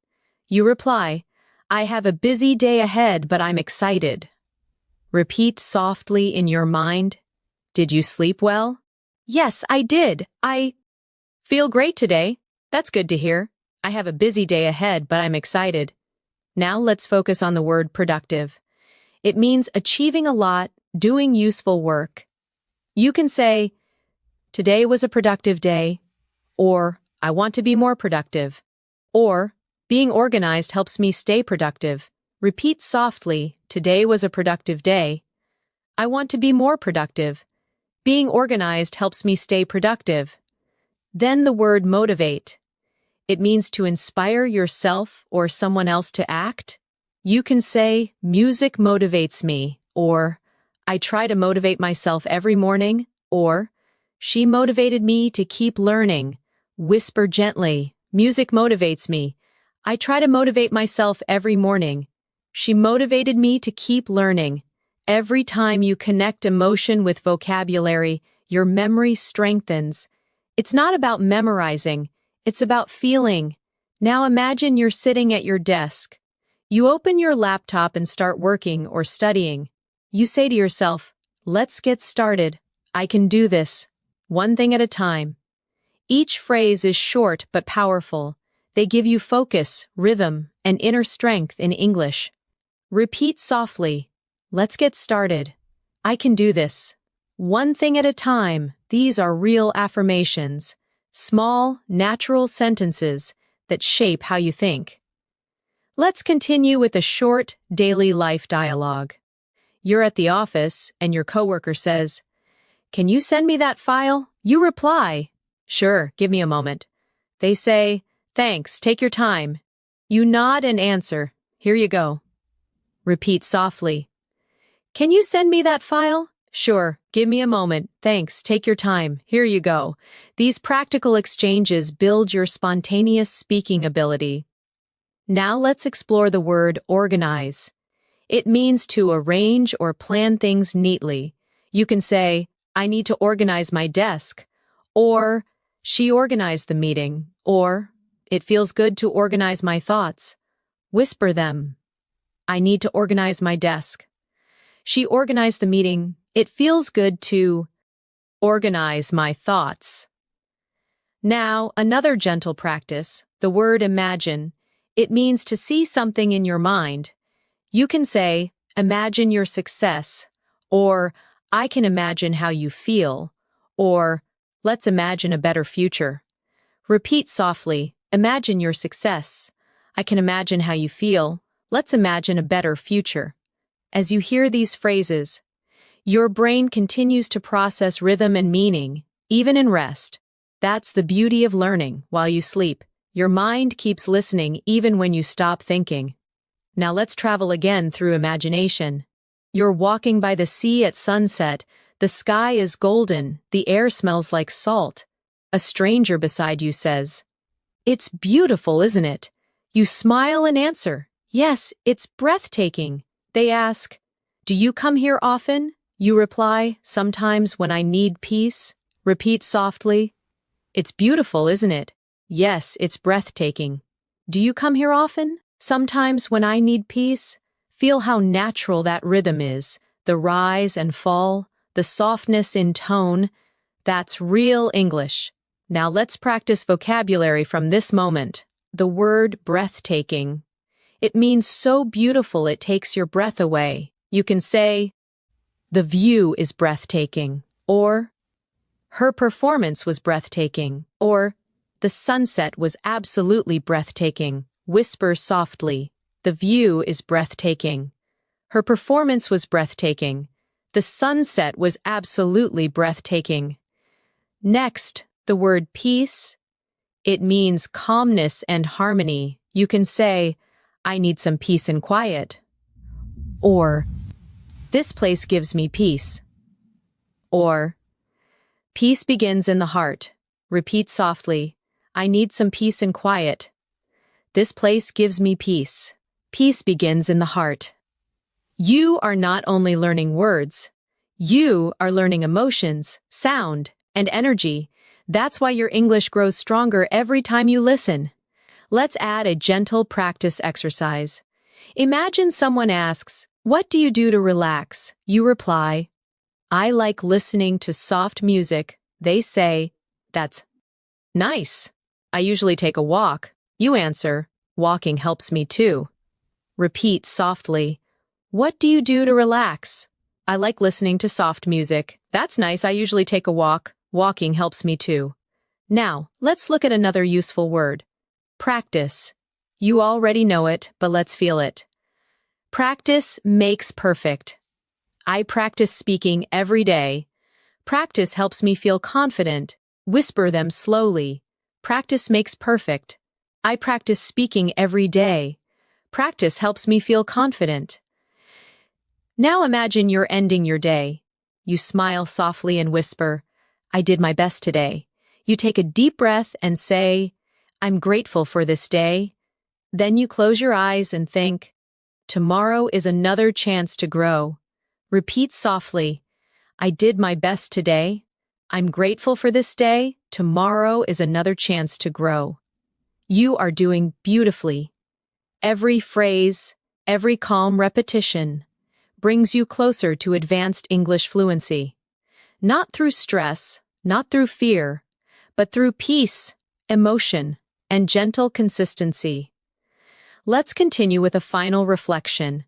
Speaker 1: You reply, "I have a busy day ahead, but I'm excited." Repeat softly in your mind, "Did you sleep well?" "Yes, I did. I feel great today. That's good to hear. I have a busy day ahead, but I'm excited." Now let's focus on the word productive. It means achieving a lot, doing useful work. You can say, "Today was a productive day," or "I want to be more productive," or "Being organized helps me stay productive." Repeat softly, "Today was a productive day." "I want to be more productive." "Being organized helps me stay productive." Then the word motivate. It means to inspire yourself or someone else to act. You can say, "Music motivates me," or "I try to motivate myself every morning," or "She motivated me to keep learning." Whisper gently, "Music motivates me. I try to motivate myself every morning. She motivated me to keep learning." Every time you connect emotion with vocabulary, your memory strengthens. It's not about memorizing, it's about feeling. Now imagine you're sitting at your desk. You open your laptop and start working or studying. You say to yourself, "Let's get started. I can do this. One thing at a time." Each phrase is short but powerful. They give you focus, rhythm, and inner strength in English. Repeat softly, "Let's get started. I can do this. One thing at a time." These are real affirmations, small, natural sentences that shape how you think. Let's continue with a short, daily life dialogue. You're at the office, and your coworker says, "Can you send me that file?" You reply, "Sure, give me a moment." They say, "Thanks, take your time." You nod and answer, "Here you go." Repeat softly, "Can you send me that file?" "Sure, give me a moment. Thanks, take your time. Here you go." These practical exchanges build your spontaneous speaking ability. Now let's explore the word organize. It means to arrange or plan things neatly. You can say, "I need to organize my desk," or "She organized the meeting," or "It feels good to organize my thoughts." Whisper them. "I need to organize my desk." "She organized the meeting." "It feels good to organize my thoughts." Now, another gentle practice, the word imagine. It means to see something in your mind. You can say, "Imagine your success," or "I can imagine how you feel," or "Let's imagine a better future." Repeat softly, "Imagine your success." "I can imagine how you feel." "Let's imagine a better future." As you hear these phrases, your brain continues to process rhythm and meaning, even in rest. That's the beauty of learning while you sleep. Your mind keeps listening even when you stop thinking. Now let's travel again through imagination. You're walking by the sea at sunset. The sky is golden. The air smells like salt. A stranger beside you says, "It's beautiful, isn't it?" You smile and answer, "Yes, it's breathtaking." They ask, "Do you come here often?" You reply, "Sometimes when I need peace." Repeat softly, It's beautiful, isn't it? Yes, it's breathtaking. Do you come here often? Sometimes when I need peace, feel how natural that rhythm is, the rise and fall, the softness in tone. That's real English. Now let's practice vocabulary from this moment. The word breathtaking. It means so beautiful it takes your breath away. You can say, the view is breathtaking, or her performance was breathtaking, or the sunset was absolutely breathtaking. Whisper softly, the view is breathtaking. Her performance was breathtaking. The sunset was absolutely breathtaking. Next, the word peace. It means calmness and harmony. You can say, I need some peace and quiet. Or, this place gives me peace. Or, peace begins in the heart. Repeat softly, I need some peace and quiet. This place gives me peace. Peace begins in the heart. You are not only learning words, you are learning emotions, sound, and energy. That's why your English grows stronger every time you listen. Let's add a gentle practice exercise. Imagine someone asks, what do you do to relax? You reply, I like listening to soft music. They say, that's nice. I usually take a walk. You answer, walking helps me too. Repeat softly, what do you do to relax? I like listening to soft music. That's nice. I usually take a walk. Walking helps me too. Now, let's look at another useful word. Practice. You already know it, but let's feel it. Practice makes perfect. I practice speaking every day. Practice helps me feel confident. Whisper them slowly. Practice makes perfect. I practice speaking every day. Practice helps me feel confident. Now imagine you're ending your day. You smile softly and whisper, I did my best today. You take a deep breath and say, I'm grateful for this day. Then you close your eyes and think, tomorrow is another chance to grow. Repeat softly, I did my best today. I'm grateful for this day. Tomorrow is another chance to grow. You are doing beautifully. Every phrase, every calm repetition brings you closer to advanced English fluency. Not through stress, not through fear, but through peace, emotion, and gentle consistency. Let's continue with a final reflection.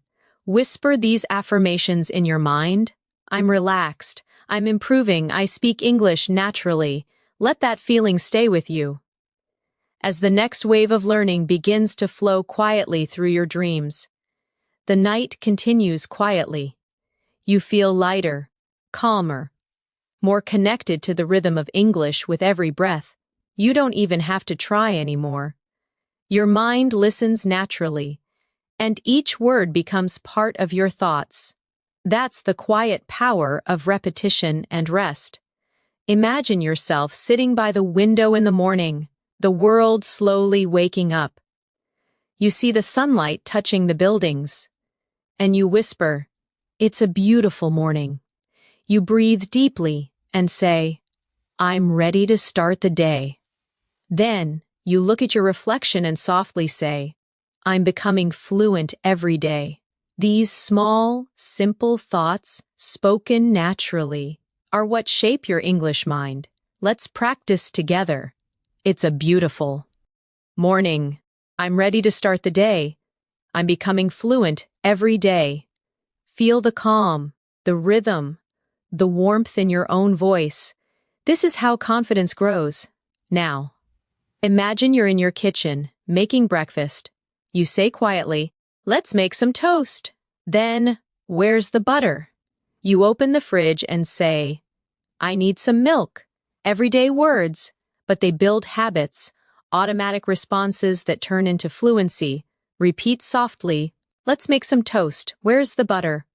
Speaker 1: Whisper these affirmations in your mind. I'm relaxed. I'm improving. I speak English naturally. Let that feeling stay with you. As the next wave of learning begins to flow quietly through your dreams, the night continues quietly. You feel lighter, calmer, more connected to the rhythm of English with every breath. You don't even have to try anymore. Your mind listens naturally, and each word becomes part of your thoughts. That's the quiet power of repetition and rest. Imagine yourself sitting by the window in the morning, the world slowly waking up. You see the sunlight touching the buildings, and you whisper, it's a beautiful morning. You breathe deeply and say, I'm ready to start the day. Then, you look at your reflection and softly say, I'm becoming fluent every day. These small, simple thoughts, spoken naturally, are what shape your English mind. Let's practice together. It's a beautiful morning. I'm ready to start the day. I'm becoming fluent every day. Feel the calm, the rhythm, the warmth in your own voice. This is how confidence grows. Now, imagine you're in your kitchen, making breakfast. You say quietly, let's make some toast. Then, where's the butter? You open the fridge and say, I need some milk. Everyday words, but they build habits, automatic responses that turn into fluency. Repeat softly, let's make some toast. Where's the butter?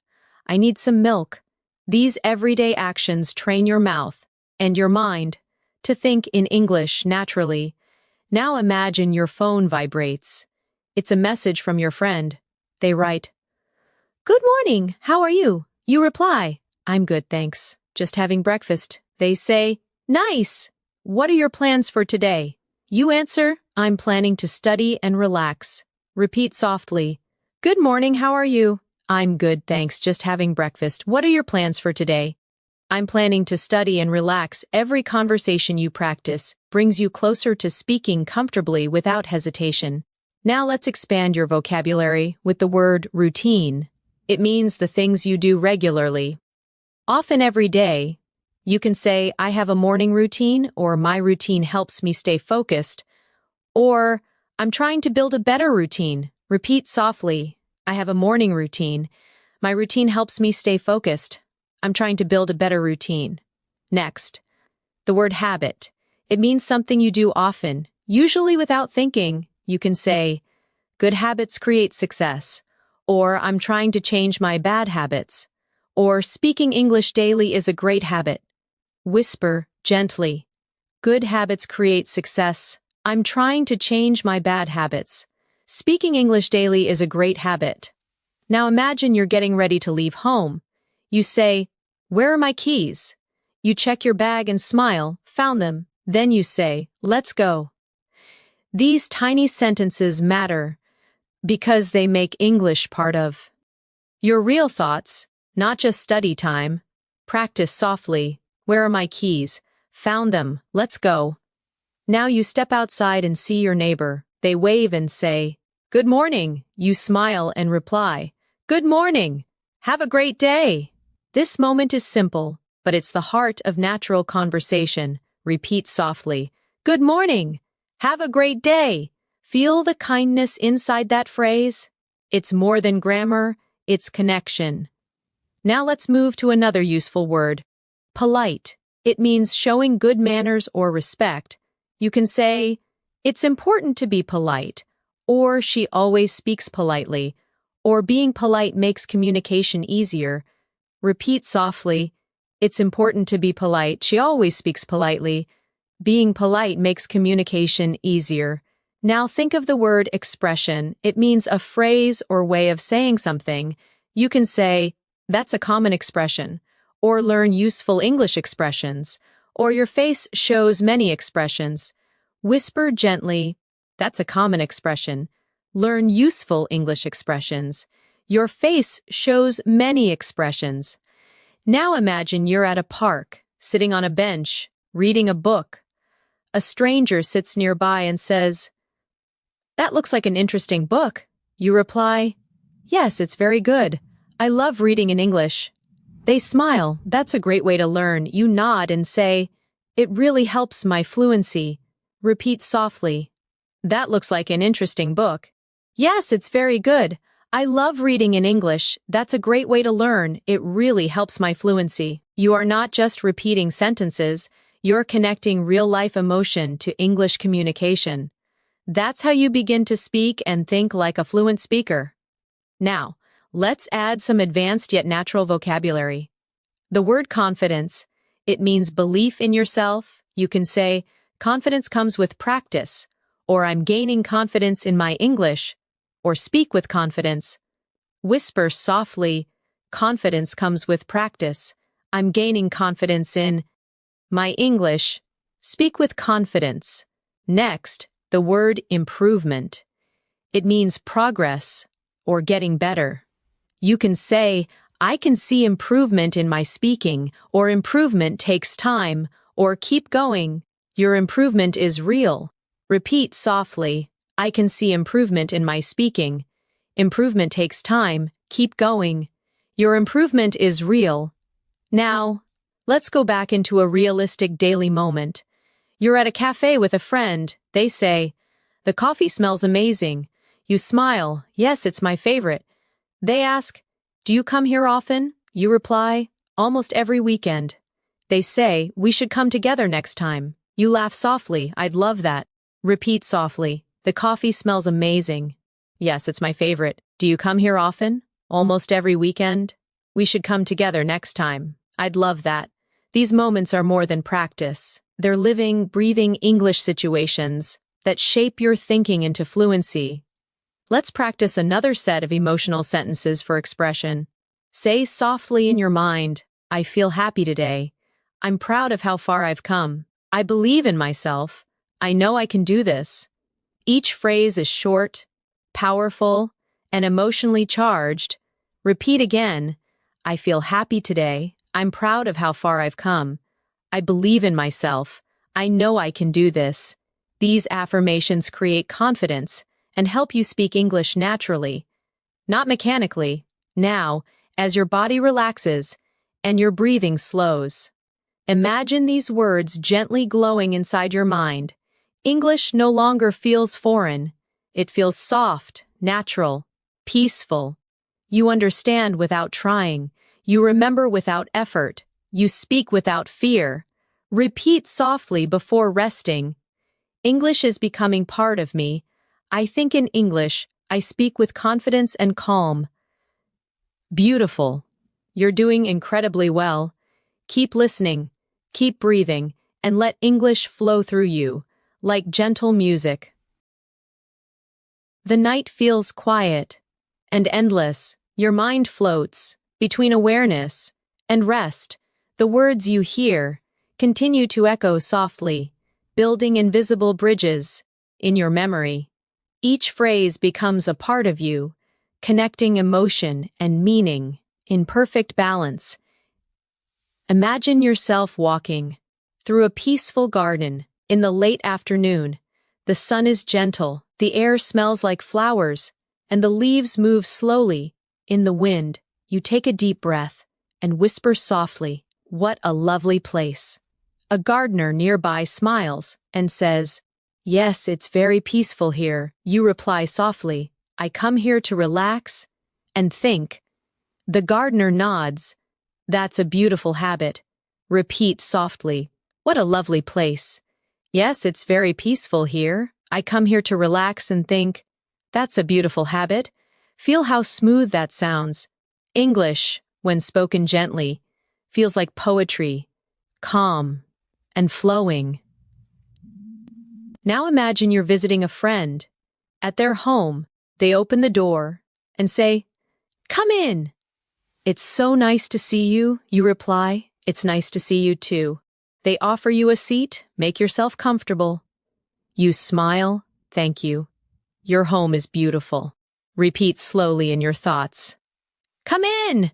Speaker 1: I need some milk. These everyday actions train your mouth and your mind to think in English naturally. Now imagine your phone vibrates. It's a message from your friend. They write, Good morning, how are you? You reply, I'm good, thanks. Just having breakfast. They say, Nice. What are your plans for today? You answer, I'm planning to study and relax. Repeat softly. Good morning, how are you? I'm good, thanks, just having breakfast. What are your plans for today? I'm planning to study and relax. Every conversation you practice brings you closer to speaking comfortably without hesitation. Now let's expand your vocabulary with the word routine. It means the things you do regularly. Often every day, you can say, I have a morning routine, or my routine helps me stay focused, or I'm trying to build a better routine. Repeat softly. I have a morning routine. My routine helps me stay focused. I'm trying to build a better routine. Next, the word habit. It means something you do often, usually without thinking. You can say, good habits create success, or I'm trying to change my bad habits, or speaking English daily is a great habit. Whisper gently. Good habits create success. I'm trying to change my bad habits. Speaking English daily is a great habit. Now imagine you're getting ready to leave home. You say, where are my keys? You check your bag and smile, found them. Then you say, let's go. These tiny sentences matter because they make English part of your real thoughts, not just study time. Practice softly. Where are my keys? Found them. Let's go. Now you step outside and see your neighbor. They wave and say, good morning. You smile and reply, good morning. Have a great day. This moment is simple, but it's the heart of natural conversation. Repeat softly. Good morning. Have a great day. Feel the kindness inside that phrase. It's more than grammar, it's connection. Now let's move to another useful word. Polite. It means showing good manners or respect. You can say, it's important to be polite, or she always speaks politely, or being polite makes communication easier. Repeat softly. It's important to be polite. She always speaks politely. Being polite makes communication easier. Now think of the word expression. It means a phrase or way of saying something. You can say, that's a common expression, or learn useful English expressions, or your face shows many expressions. Whisper gently, that's a common expression. Learn useful English expressions. Your face shows many expressions. Now imagine you're at a park, sitting on a bench, reading a book. A stranger sits nearby and says, that looks like an interesting book. You reply, yes, it's very good. I love reading in English. They smile, that's a great way to learn. You nod and say, it really helps my fluency. Repeat softly. That looks like an interesting book. Yes, it's very good. I love reading in English. That's a great way to learn. It really helps my fluency. You are not just repeating sentences, you're connecting real-life emotion to English communication. That's how you begin to speak and think like a fluent speaker. Now, let's add some advanced yet natural vocabulary. The word confidence, it means belief in yourself. You can say, confidence comes with practice, or I'm gaining confidence in my English, or speak with confidence. Whisper softly, confidence comes with practice. I'm gaining confidence in my English. Speak with confidence. Next, the word improvement. It means progress or getting better. You can say, I can see improvement in my speaking, or improvement takes time, or keep going. Your improvement is real. Repeat softly, I can see improvement in my speaking. Improvement takes time, keep going. Your improvement is real. Now, let's go back into a realistic daily moment. You're at a cafe with a friend. They say, the coffee smells amazing. You smile, yes, it's my favorite. They ask, do you come here often? You reply, almost every weekend. They say, we should come together next time. You laugh softly, I'd love that. Repeat softly, the coffee smells amazing. Yes, it's my favorite. Do you come here often? Almost every weekend? We should come together next time. I'd love that. These moments are more than practice. They're living, breathing English situations that shape your thinking into fluency. Let's practice another set of emotional sentences for expression. Say softly in your mind, I feel happy today. I'm proud of how far I've come. I believe in myself. I know I can do this. Each phrase is short, powerful, and emotionally charged. Repeat again. I feel happy today. I'm proud of how far I've come. I believe in myself. I know I can do this. These affirmations create confidence and help you speak English naturally, not mechanically. Now, as your body relaxes and your breathing slows, imagine these words gently glowing inside your mind. English no longer feels foreign. It feels soft, natural, peaceful. You understand without trying. You remember without effort. You speak without fear. Repeat softly before resting. English is becoming part of me. I think in English. I speak with confidence and calm. Beautiful. You're doing incredibly well. Keep listening, keep breathing, and let English flow through you, like gentle music. The night feels quiet and endless. Your mind floats between awareness and rest. The words you hear continue to echo softly, building invisible bridges in your memory. Each phrase becomes a part of you, connecting emotion and meaning in perfect balance. Imagine yourself walking through a peaceful garden in the late afternoon. The sun is gentle, the air smells like flowers, and the leaves move slowly in the wind. You take a deep breath and whisper softly, "What a lovely place." A gardener nearby smiles and says, "Yes, it's very peaceful here." You reply softly, "I come here to relax and think." The gardener nods. "That's a beautiful habit." Repeat softly, "What a lovely place." "Yes, it's very peaceful here. I come here to relax and think." That's a beautiful habit. Feel how smooth that sounds. English, when spoken gently, feels like poetry, calm and flowing. Now imagine you're visiting a friend. At their home, they open the door and say, "Come in." "It's so nice to see you," you reply. "It's nice to see you too." They offer you a seat. "Make yourself comfortable." You smile. "Thank you. Your home is beautiful." Repeat slowly in your thoughts. "Come in."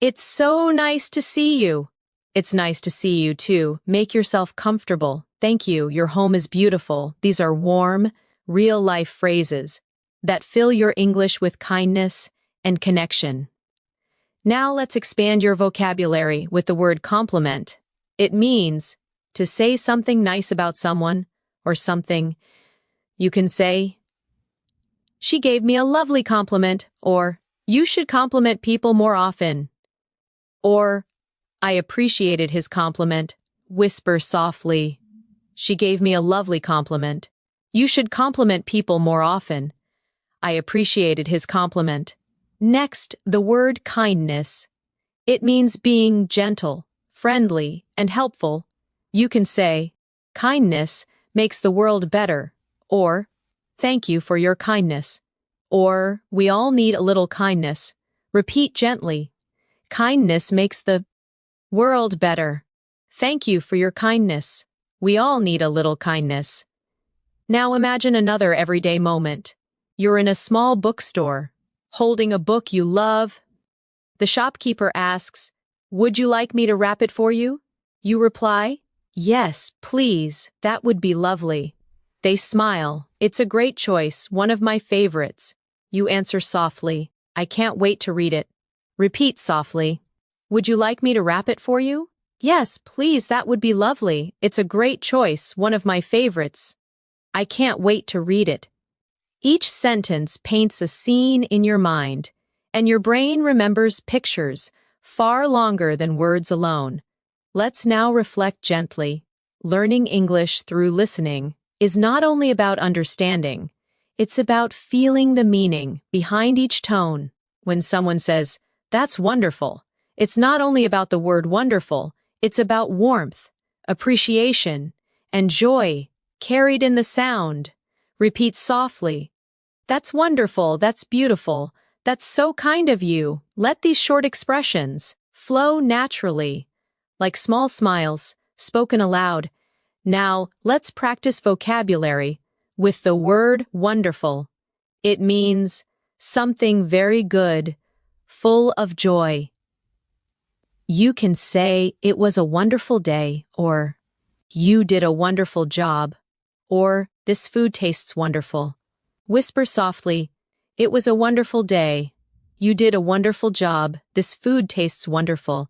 Speaker 1: "It's so nice to see you." "It's nice to see you too." Make yourself comfortable. "Thank you. Your home is beautiful." These are warm, real-life phrases that fill your English with kindness and connection. Now let's expand your vocabulary with the word compliment. It means to say something nice about someone or something. You can say, "She gave me a lovely compliment," or "You should compliment people more often," or "I appreciated his compliment." Whisper softly, "She gave me a lovely compliment." You should compliment people more often. I appreciated his compliment. Next, the word kindness. It means being gentle, friendly, and helpful. You can say, "Kindness makes the world better," or "Thank you for your kindness," or "We all need a little kindness." Repeat gently, "Kindness makes the world better." Thank you for your kindness. We all need a little kindness. Now imagine another everyday moment. You're in a small bookstore, holding a book you love. The shopkeeper asks, "Would you like me to wrap it for you?" You reply, "Yes, please, that would be lovely." They smile. "It's a great choice, one of my favorites." You answer softly, "I can't wait to read it." Repeat softly, "Would you like me to wrap it for you?" "Yes, please, that would be lovely. It's a great choice, one of my favorites. I can't wait to read it." Each sentence paints a scene in your mind, and your brain remembers pictures far longer than words alone. Let's now reflect gently. Learning English through listening is not only about understanding, it's about feeling the meaning behind each tone. When someone says, "That's wonderful," it's not only about the word wonderful, it's about warmth, appreciation, and joy carried in the sound. Repeat softly, "That's wonderful, that's beautiful, that's so kind of you." Let these short expressions flow naturally, like small smiles spoken aloud. Now, let's practice vocabulary with the word wonderful. It means something very good, full of joy. You can say, "It was a wonderful day," or "You did a wonderful job," or "This food tastes wonderful." Whisper softly, "It was a wonderful day. You did a wonderful job. This food tastes wonderful."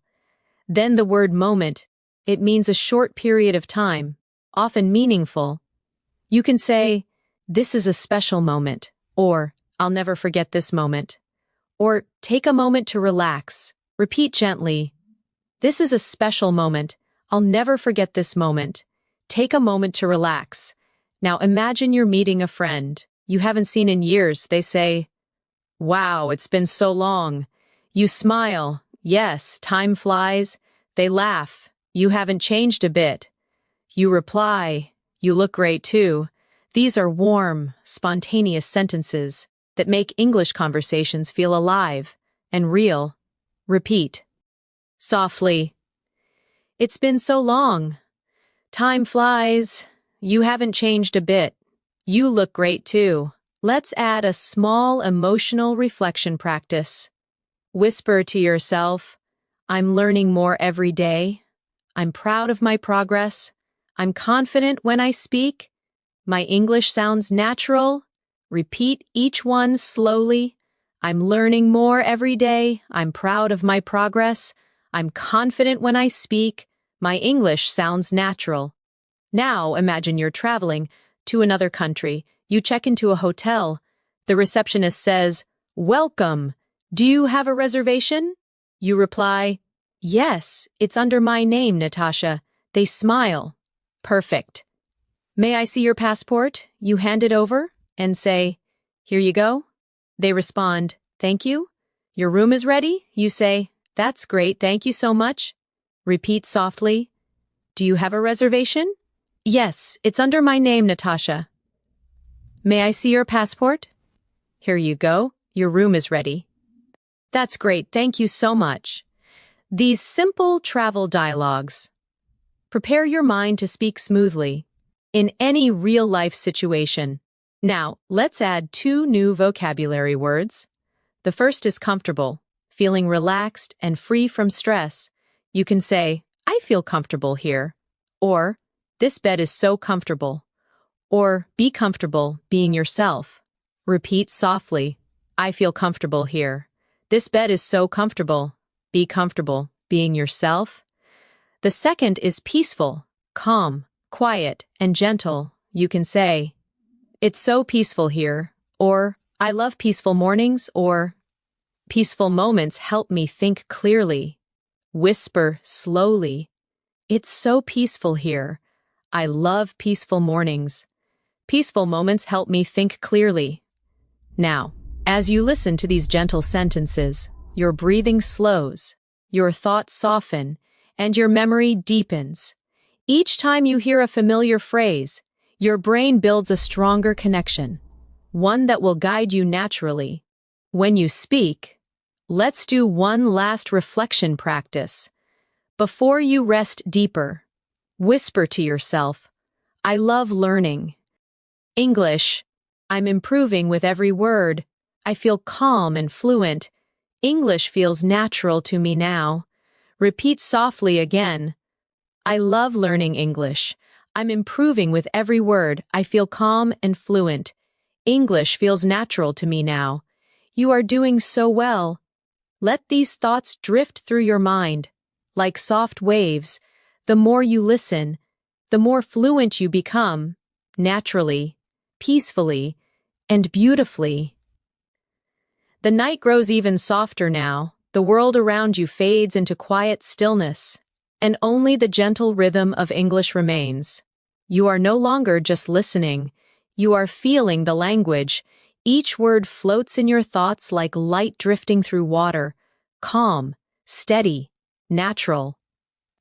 Speaker 1: Then the word moment. It means a short period of time, often meaningful. You can say, "This is a special moment," or "I'll never forget this moment." Or take a moment to relax. Repeat gently, "This is a special moment. I'll never forget this moment." Take a moment to relax. Now imagine you're meeting a friend you haven't seen in years. They say, "Wow, it's been so long." You smile. "Yes, time flies." They laugh. "You haven't changed a bit." You reply, "You look great too." These are warm, spontaneous sentences that make English conversations feel alive and real. Repeat. Softly. "It's been so long." "Time flies." "You haven't changed a bit." "You look great too." Let's add a small emotional reflection practice. Whisper to yourself, "I'm learning more every day. I'm proud of my progress. I'm confident when I speak. My English sounds natural." Repeat each one slowly. "I'm learning more every day. I'm proud of my progress. I'm confident when I speak. My English sounds natural." Now imagine you're traveling to another country. You check into a hotel. The receptionist says, "Welcome. Do you have a reservation?" You reply, "Yes, it's under my name, Natasha." They smile. "Perfect. May I see your passport?" You hand it over and say, "Here you go." They respond, "Thank you." "Your room is ready?" You say, "That's great, thank you so much." Repeat softly, "Do you have a reservation?" "Yes, it's under my name, Natasha." "May I see your passport?" "Here you go. Your room is ready." "That's great, thank you so much." These simple travel dialogues prepare your mind to speak smoothly in any real-life situation. Now, let's add 2 new vocabulary words. The first is comfortable, feeling relaxed and free from stress. You can say, "I feel comfortable here," or "This bed is so comfortable," or "Be comfortable being yourself." Repeat softly, "I feel comfortable here." "This bed is so comfortable." Be comfortable being yourself. The second is peaceful, calm, quiet, and gentle. You can say, "It's so peaceful here," or "I love peaceful mornings," or "Peaceful moments help me think clearly." Whisper slowly, "It's so peaceful here. I love peaceful mornings. Peaceful moments help me think clearly." Now, as you listen to these gentle sentences, your breathing slows, your thoughts soften, and your memory deepens. Each time you hear a familiar phrase, your brain builds a stronger connection, one that will guide you naturally. When you speak, let's do one last reflection practice. Before you rest deeper, whisper to yourself, "I love learning." English, "I'm improving with every word." "I feel calm and fluent." English feels natural to me now. Repeat softly again, "I love learning English. I'm improving with every word. I feel calm and fluent. English feels natural to me now." You are doing so well. Let these thoughts drift through your mind. Like soft waves, the more you listen, the more fluent you become, naturally, peacefully, and beautifully. The night grows even softer now. The world around you fades into quiet stillness, and only the gentle rhythm of English remains. You are no longer just listening. You are feeling the language. Each word floats in your thoughts like light drifting through water, calm, steady, natural.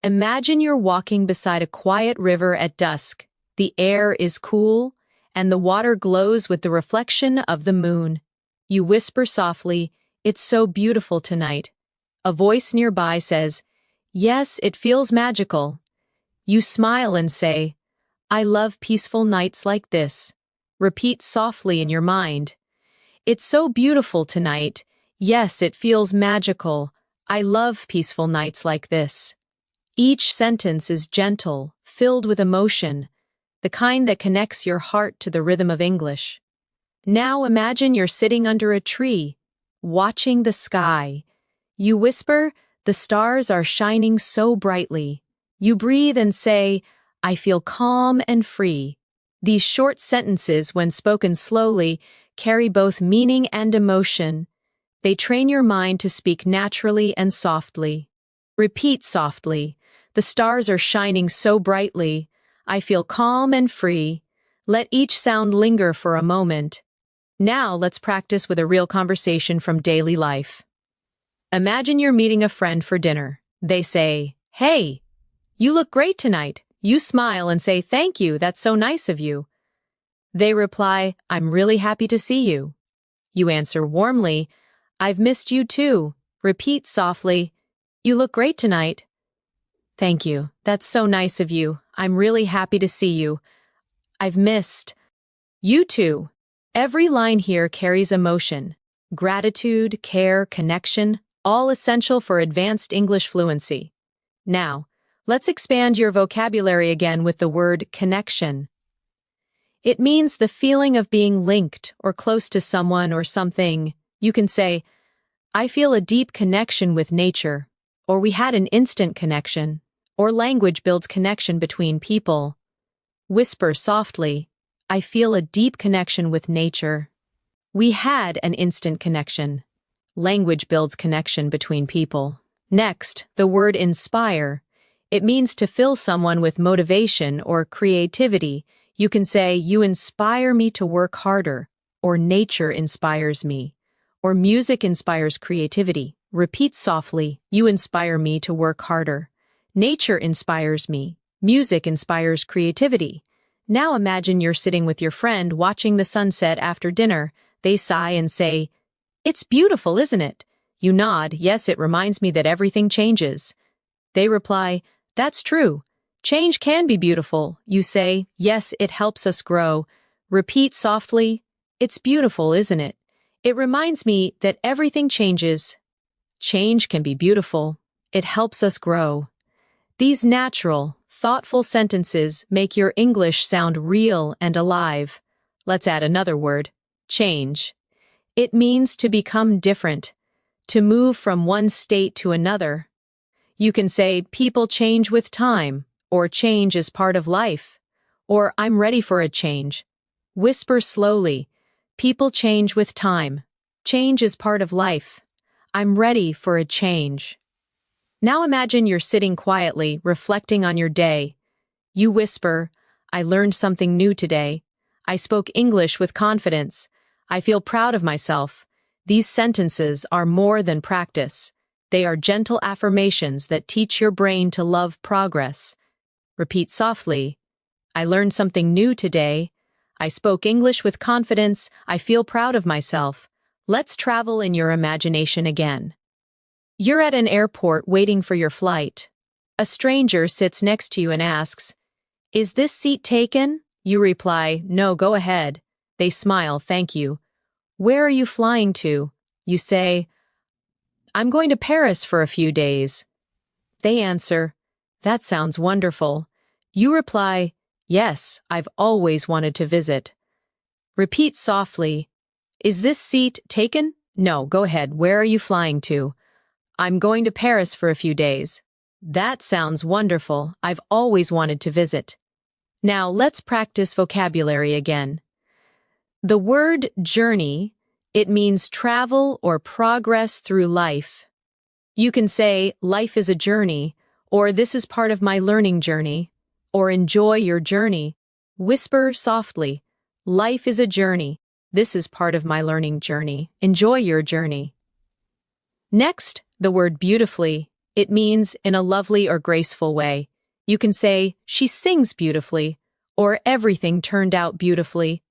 Speaker 1: Imagine you're walking beside a quiet river at dusk. The air is cool, and the water glows with the reflection of the moon. You whisper softly, "It's so beautiful tonight." A voice nearby says, "Yes, it feels magical." You smile and say, I love peaceful nights like this. Repeat softly in your mind. It's so beautiful tonight. Yes, it feels magical. I love peaceful nights like this. Each sentence is gentle, filled with emotion, the kind that connects your heart to the rhythm of English. Now imagine you're sitting under a tree, watching the sky. You whisper, "The stars are shining so brightly." You breathe and say, "I feel calm and free." These short sentences, when spoken slowly, carry both meaning and emotion. They train your mind to speak naturally and softly. Repeat softly. The stars are shining so brightly. I feel calm and free. Let each sound linger for a moment. Now let's practice with a real conversation from daily life. Imagine you're meeting a friend for dinner. They say, "Hey, you look great tonight." You smile and say, "Thank you, that's so nice of you." They reply, "I'm really happy to see you." You answer warmly, "I've missed you too." Repeat softly, "You look great tonight." "Thank you, that's so nice of you. I'm really happy to see you. I've missed you too." Every line here carries emotion, gratitude, care, connection, all essential for advanced English fluency. Now, let's expand your vocabulary again with the word connection. It means the feeling of being linked or close to someone or something. You can say, "I feel a deep connection with nature," or "We had an instant connection," or language builds connection between people. Whisper softly, "I feel a deep connection with nature." We had an instant connection. Language builds connection between people. Next, the word inspire. It means to fill someone with motivation or creativity. You can say, "You inspire me to work harder," or "Nature inspires me," or "Music inspires creativity." Repeat softly, "You inspire me to work harder." Nature inspires me. Music inspires creativity. Now imagine you're sitting with your friend watching the sunset after dinner. They sigh and say, "It's beautiful, isn't it?" You nod, "Yes, it reminds me that everything changes." They reply, "That's true. Change can be beautiful." You say, "Yes, it helps us grow." Repeat softly, "It's beautiful, isn't it? It reminds me that everything changes. Change can be beautiful. It helps us grow." These natural, thoughtful sentences make your English sound real and alive. Let's add another word, change. It means to become different, to move from one state to another. You can say, "People change with time," or "Change is part of life," or "I'm ready for a change." Whisper slowly, "People change with time. Change is part of life. I'm ready for a change." Now imagine you're sitting quietly, reflecting on your day. You whisper, "I learned something new today. I spoke English with confidence. I feel proud of myself." These sentences are more than practice. They are gentle affirmations that teach your brain to love progress. Repeat softly, "I learned something new today. I spoke English with confidence. I feel proud of myself." Let's travel in your imagination again. You're at an airport waiting for your flight. A stranger sits next to you and asks, "Is this seat taken?" You reply, "No, go ahead." They smile, "Thank you." "Where are you flying to?" You say, "I'm going to Paris for a few days." They answer, "That sounds wonderful." You reply, "Yes, I've always wanted to visit." Repeat softly, "Is this seat taken?" "No, go ahead. Where are you flying to?" "I'm going to Paris for a few days." "That sounds wonderful. I've always wanted to visit." Now let's practice vocabulary again. The word journey, it means travel or progress through life. You can say, "Life is a journey," or "This is part of my learning journey," or "Enjoy your journey." Whisper softly, "Life is a journey. This is part of my learning journey. Enjoy your journey." Next, the word beautifully. It means in a lovely or graceful way. You can say, "She sings beautifully," or "Everything turned out beautifully,"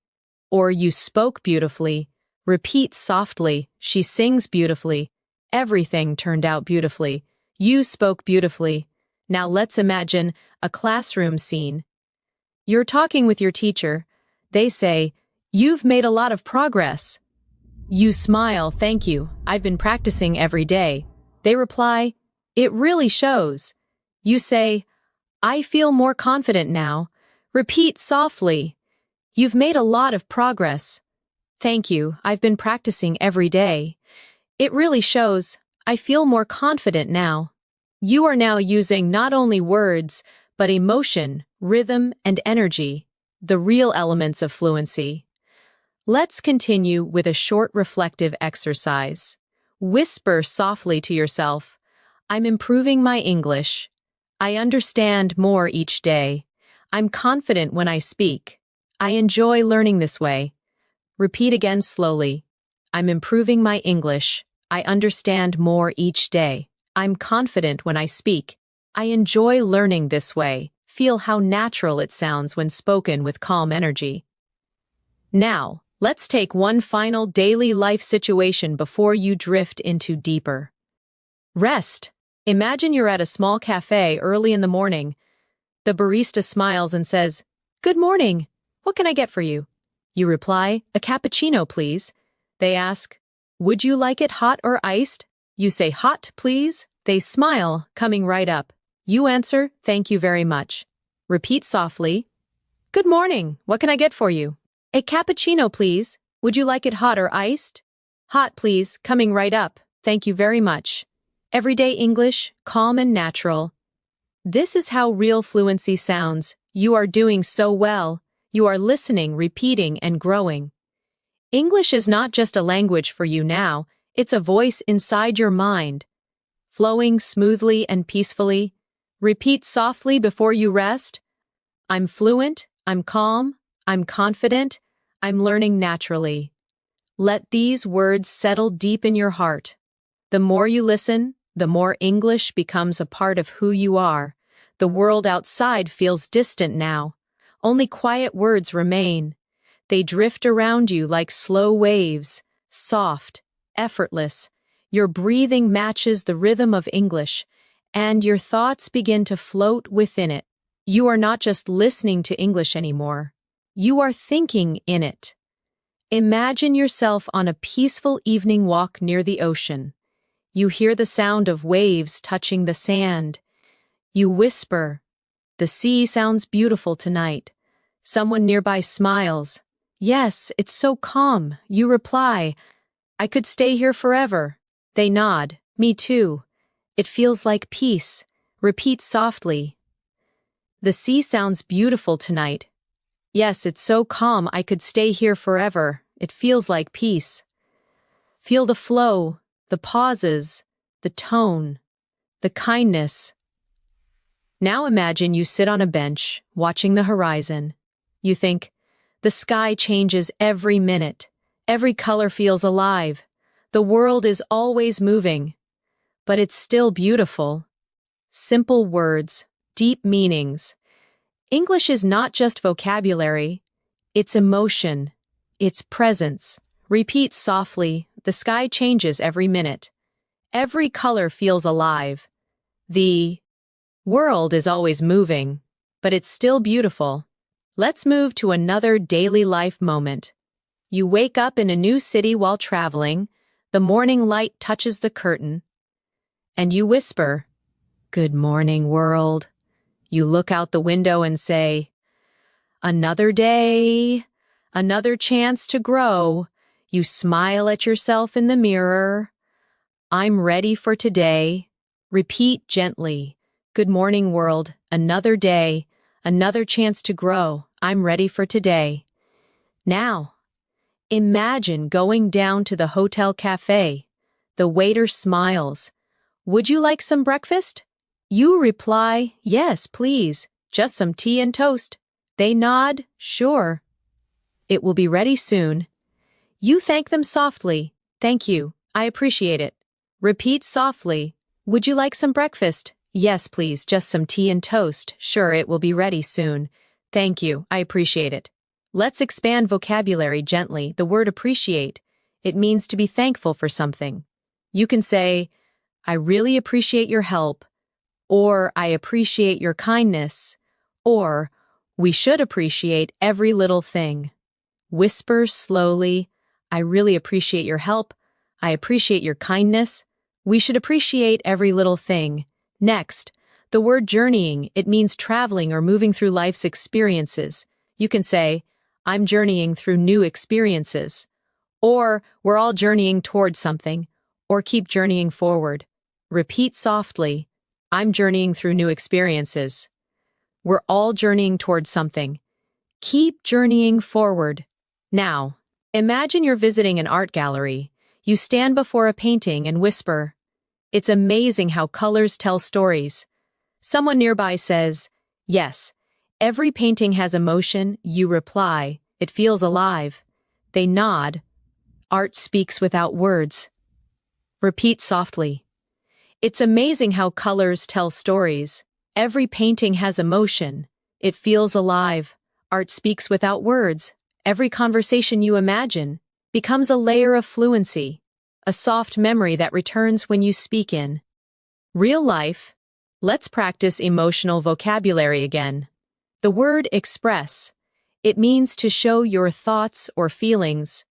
Speaker 1: or "You spoke beautifully." Repeat softly, "She sings beautifully." Everything turned out beautifully. You spoke beautifully. Now let's imagine a classroom scene. You're talking with your teacher. They say, "You've made a lot of progress." You smile, "Thank you. I've been practicing every day." They reply, "It really shows." You say, "I feel more confident now." Repeat softly, "You've made a lot of progress." "Thank you. I've been practicing every day." "It really shows. I feel more confident now." You are now using not only words, but emotion, rhythm, and energy, the real elements of fluency. Let's continue with a short reflective exercise. Whisper softly to yourself, "I'm improving my English. I understand more each day. I'm confident when I speak. I enjoy learning this way." Repeat again slowly. "I'm improving my English. I understand more each day. I'm confident when I speak. I enjoy learning this way." Feel how natural it sounds when spoken with calm energy. Now, let's take one final daily life situation before you drift into deeper rest. Imagine you're at a small cafe early in the morning. The barista smiles and says, "Good morning. What can I get for you?" You reply, "A cappuccino, please." They ask, "Would you like it hot or iced?" You say, "Hot, please." They smile, coming right up. You answer, "Thank you very much." Repeat softly, "Good morning. What can I get for you?" "A cappuccino, please. Would you like it hot or iced?" "Hot, please," coming right up. "Thank you very much." Everyday English, calm and natural. This is how real fluency sounds. You are doing so well. You are listening, repeating, and growing. English is not just a language for you now, it's a voice inside your mind. Flowing smoothly and peacefully. Repeat softly before you rest. I'm fluent, I'm calm, I'm confident, I'm learning naturally. Let these words settle deep in your heart. The more you listen, the more English becomes a part of who you are. The world outside feels distant now. Only quiet words remain. They drift around you like slow waves, soft, effortless. Your breathing matches the rhythm of English, and your thoughts begin to float within it. You are not just listening to English anymore. You are thinking in it. Imagine yourself on a peaceful evening walk near the ocean. You hear the sound of waves touching the sand. You whisper, "The sea sounds beautiful tonight." Someone nearby smiles. "Yes, it's so calm." You reply, "I could stay here forever." They nod, "Me too." It feels like peace. Repeat softly, "The sea sounds beautiful tonight." "Yes, it's so calm. I could stay here forever." It feels like peace. Feel the flow, the pauses, the tone, the kindness. Now imagine you sit on a bench, watching the horizon. You think, the sky changes every minute. Every color feels alive. The world is always moving. But it's still beautiful. Simple words, deep meanings. English is not just vocabulary. It's emotion. It's presence. Repeat softly, "The sky changes every minute. Every color feels alive. The world is always moving, but it's still beautiful." Let's move to another daily life moment. You wake up in a new city while traveling. The morning light touches the curtain. And you whisper, "Good morning, world." You look out the window and say, "Another day, another chance to grow." You smile at yourself in the mirror. "I'm ready for today." Repeat gently, "Good morning, world. Another day, another chance to grow. I'm ready for today." Now, imagine going down to the hotel cafe. The waiter smiles. "Would you like some breakfast?" You reply, "Yes, please. Just some tea and toast." They nod, "Sure. It will be ready soon." You thank them softly, "Thank you. I appreciate it." Repeat softly, "Would you like some breakfast?" "Yes, please. Just some tea and toast." "Sure, it will be ready soon." "Thank you. I appreciate it." Let's expand vocabulary gently. The word appreciate. It means to be thankful for something. You can say, "I really appreciate your help," or "I appreciate your kindness," or We should appreciate every little thing. Whisper slowly, I really appreciate your help. I appreciate your kindness. We should appreciate every little thing. Next, the word journeying, it means traveling or moving through life's experiences. You can say, I'm journeying through new experiences. Or, we're all journeying towards something. Or keep journeying forward. Repeat softly, I'm journeying through new experiences. We're all journeying towards something. Keep journeying forward. Now, imagine you're visiting an art gallery. You stand before a painting and whisper, it's amazing how colors tell stories. Someone nearby says, yes, every painting has emotion. You reply, it feels alive. They nod. Art speaks without words. Repeat softly. It's amazing how colors tell stories. Every painting has emotion. It feels alive. Art speaks without words. Every conversation you imagine becomes a layer of fluency, a soft memory that returns when you speak in real life. Let's practice emotional vocabulary again. The word express. It means to show your thoughts or feelings.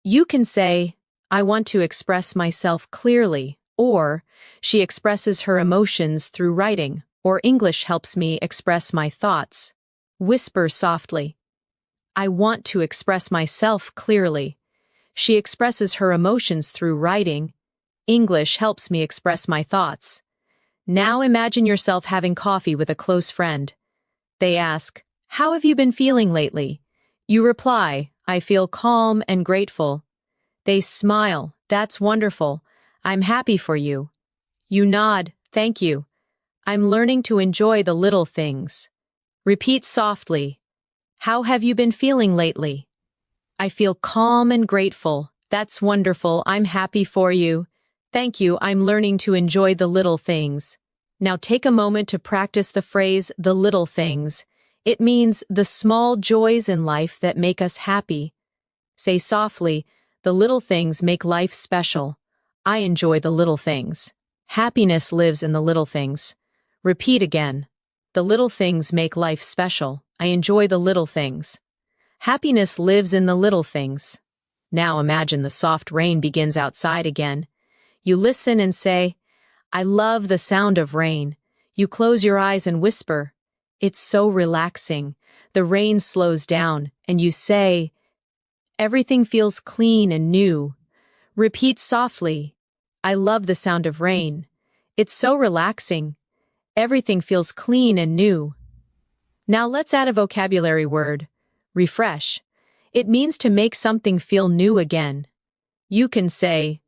Speaker 1: You can say, I want to express myself clearly, or she expresses her emotions through writing, or English helps me express my thoughts. Whisper softly. I want to express myself clearly. She expresses her emotions through writing. English helps me express my thoughts. Now imagine yourself having coffee with a close friend. They ask, how have you been feeling lately? You reply, I feel calm and grateful. They smile, that's wonderful. I'm happy for you. You nod, thank you. I'm learning to enjoy the little things. Repeat softly. How have you been feeling lately? I feel calm and grateful. That's wonderful. I'm happy for you. Thank you. I'm learning to enjoy the little things. Now take a moment to practice the phrase, the little things. It means the small joys in life that make us happy. Say softly, the little things make life special. I enjoy the little things. Happiness lives in the little things. Repeat again. The little things make life special. I enjoy the little things. Happiness lives in the little things. Now imagine the soft rain begins outside again. You listen and say, I love the sound of rain. You close your eyes and whisper, it's so relaxing. The rain slows down, and you say, everything feels clean and new. Repeat softly, I love the sound of rain. It's so relaxing. Everything feels clean and new. Now let's add a vocabulary word. Refresh. It means to make something feel new again. You can say,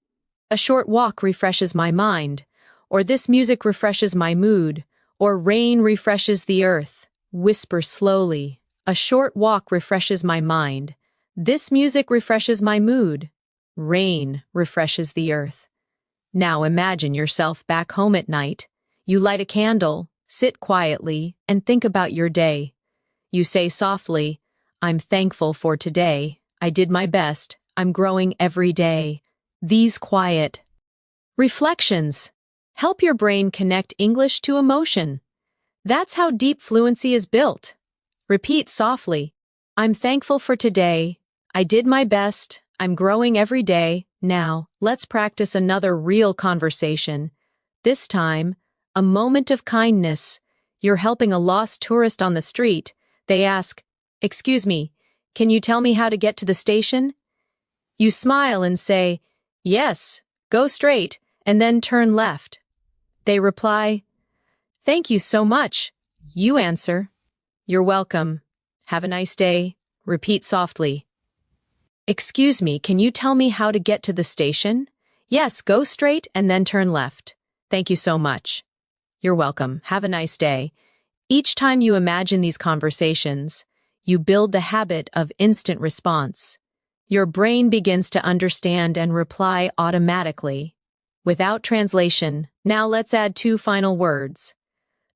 Speaker 1: a short walk refreshes my mind, or this music refreshes my mood, or rain refreshes the earth. Whisper slowly. A short walk refreshes my mind. This music refreshes my mood. Rain refreshes the earth. Now imagine yourself back home at night. You light a candle, sit quietly, and think about your day. You say softly, I'm thankful for today. I did my best. I'm growing every day. These quiet reflections help your brain connect English to emotion. That's how deep fluency is built. Repeat softly. I'm thankful for today. I did my best. I'm growing every day. Now, let's practice another real conversation. This time, a moment of kindness. You're helping a lost tourist on the street. They ask, excuse me, can you tell me how to get to the station? You smile and say, yes, go straight, and then turn left. They reply, thank you so much. You answer, you're welcome. Have a nice day. Repeat softly. Excuse me, can you tell me how to get to the station? Yes, go straight and then turn left. Thank you so much. You're welcome. Have a nice day. Each time you imagine these conversations, you build the habit of instant response. Your brain begins to understand and reply automatically, without translation. Now let's add 2 final words.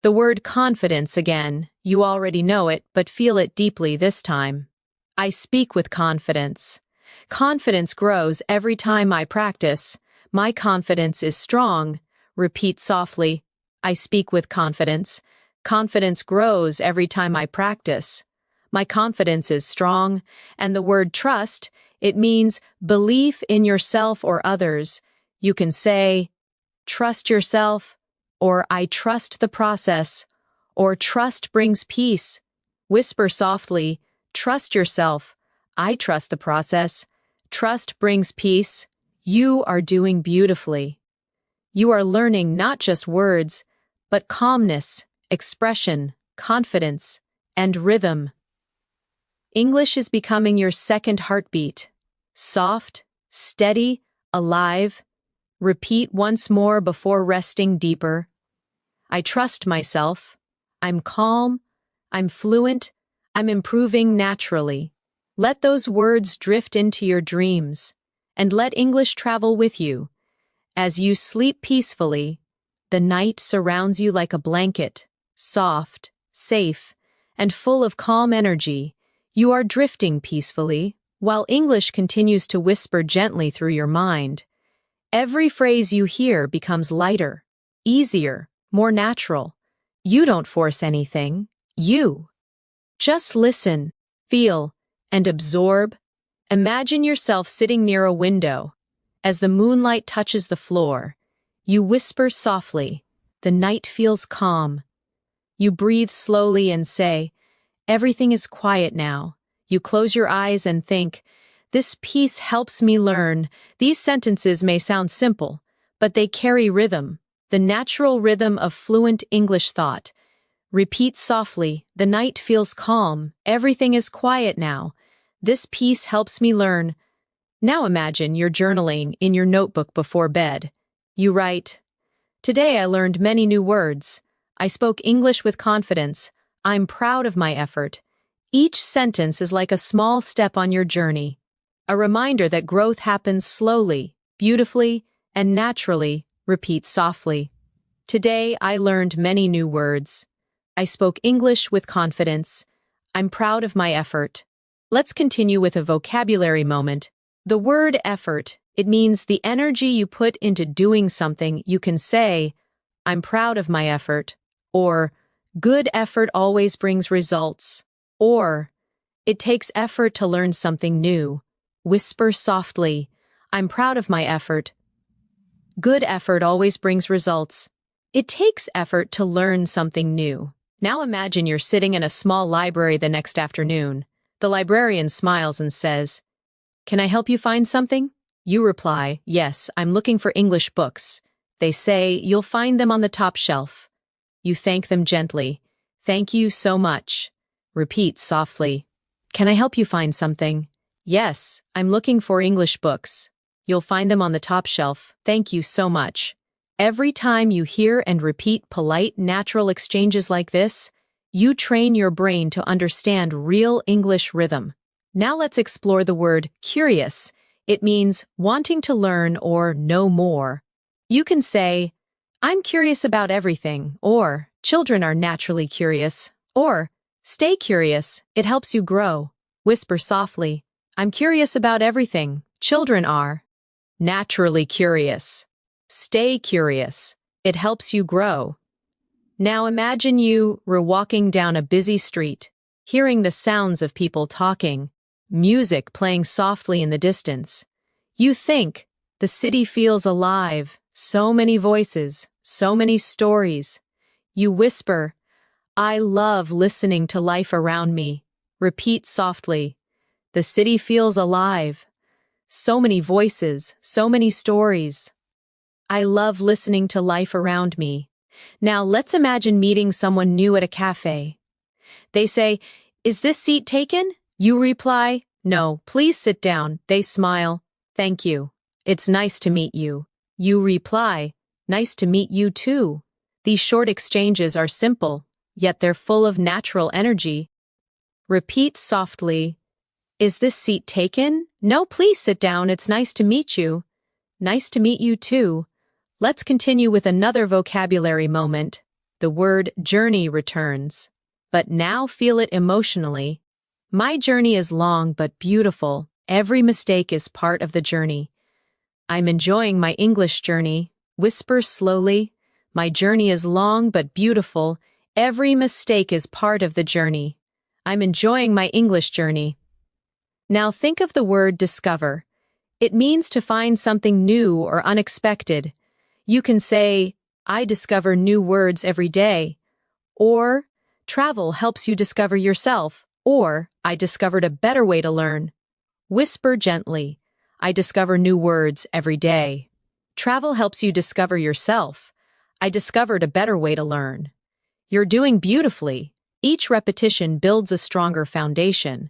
Speaker 1: The word confidence again. You already know it, but feel it deeply this time. I speak with confidence. Confidence grows every time I practice. My confidence is strong. Repeat softly. I speak with confidence. Confidence grows every time I practice. My confidence is strong. And the word trust, it means belief in yourself or others. You can say, trust yourself, or I trust the process, or trust brings peace. Whisper softly, trust yourself. I trust the process. Trust brings peace. You are doing beautifully. You are learning not just words, but calmness, expression, confidence, and rhythm. English is becoming your second heartbeat. Soft, steady, alive. Repeat once more before resting deeper. I trust myself. I'm calm. I'm fluent. I'm improving naturally. Let those words drift into your dreams, and let English travel with you. As you sleep peacefully, the night surrounds you like a blanket, soft, safe, and full of calm energy. You are drifting peacefully, while English continues to whisper gently through your mind. Every phrase you hear becomes lighter, easier, more natural. You don't force anything. You just listen, feel, and absorb. Imagine yourself sitting near a window. As the moonlight touches the floor, you whisper softly. The night feels calm. You breathe slowly and say, everything is quiet now. You close your eyes and think, this piece helps me learn. These sentences may sound simple, but they carry rhythm, the natural rhythm of fluent English thought. Repeat softly, the night feels calm. Everything is quiet now. This piece helps me learn. Now imagine you're journaling in your notebook before bed. You write, today I learned many new words. I spoke English with confidence. I'm proud of my effort. Each sentence is like a small step on your journey, a reminder that growth happens slowly, beautifully, and naturally. Repeat softly. Today I learned many new words. I spoke English with confidence. I'm proud of my effort. Let's continue with a vocabulary moment. The word effort, it means the energy you put into doing something. You can say, I'm proud of my effort, or good effort always brings results, or it takes effort to learn something new. Whisper softly, I'm proud of my effort. Good effort always brings results. It takes effort to learn something new. Now imagine you're sitting in a small library the next afternoon. The librarian smiles and says, can I help you find something? You reply, yes, I'm looking for English books. They say, you'll find them on the top shelf. You thank them gently. Thank you so much. Repeat softly. Can I help you find something? Yes, I'm looking for English books. You'll find them on the top shelf. Thank you so much. Every time you hear and repeat polite, natural exchanges like this, you train your brain to understand real English rhythm. Now let's explore the word curious. It means wanting to learn or know more. You can say, I'm curious about everything, or children are naturally curious, or stay curious, it helps you grow. Whisper softly, I'm curious about everything, children are naturally curious. Stay curious, it helps you grow. Now imagine you were walking down a busy street, hearing the sounds of people talking, music playing softly in the distance. You think, the city feels alive, so many voices, so many stories. You whisper, I love listening to life around me. Repeat softly, the city feels alive, so many voices, so many stories. I love listening to life around me. Now let's imagine meeting someone new at a cafe. They say, is this seat taken? You reply, no, please sit down. They smile, thank you. It's nice to meet you. You reply, nice to meet you too. These short exchanges are simple, yet they're full of natural energy. Repeat softly, is this seat taken? No, please sit down. It's nice to meet you. Nice to meet you too. Let's continue with another vocabulary moment. The word journey returns. But now feel it emotionally. My journey is long but beautiful. Every mistake is part of the journey. I'm enjoying my English journey. Whisper slowly. My journey is long but beautiful. Every mistake is part of the journey. I'm enjoying my English journey. Now think of the word discover. It means to find something new or unexpected. You can say, I discover new words every day. Or, travel helps you discover yourself. Or, I discovered a better way to learn. Whisper gently, I discover new words every day. Travel helps you discover yourself. I discovered a better way to learn. You're doing beautifully. Each repetition builds a stronger foundation.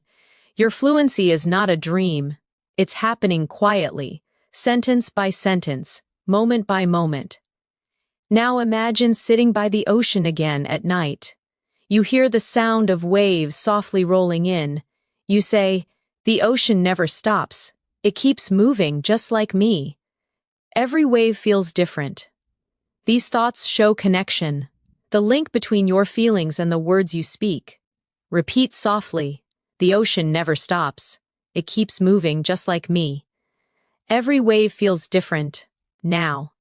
Speaker 1: Your fluency is not a dream. It's happening quietly, sentence by sentence, moment by moment. Now imagine sitting by the ocean again at night. You hear the sound of waves softly rolling in. You say, the ocean never stops. It keeps moving just like me. Every wave feels different. These thoughts show connection, the link between your feelings and the words you speak. Repeat softly, the ocean never stops. It keeps moving just like me. Every wave feels different, now.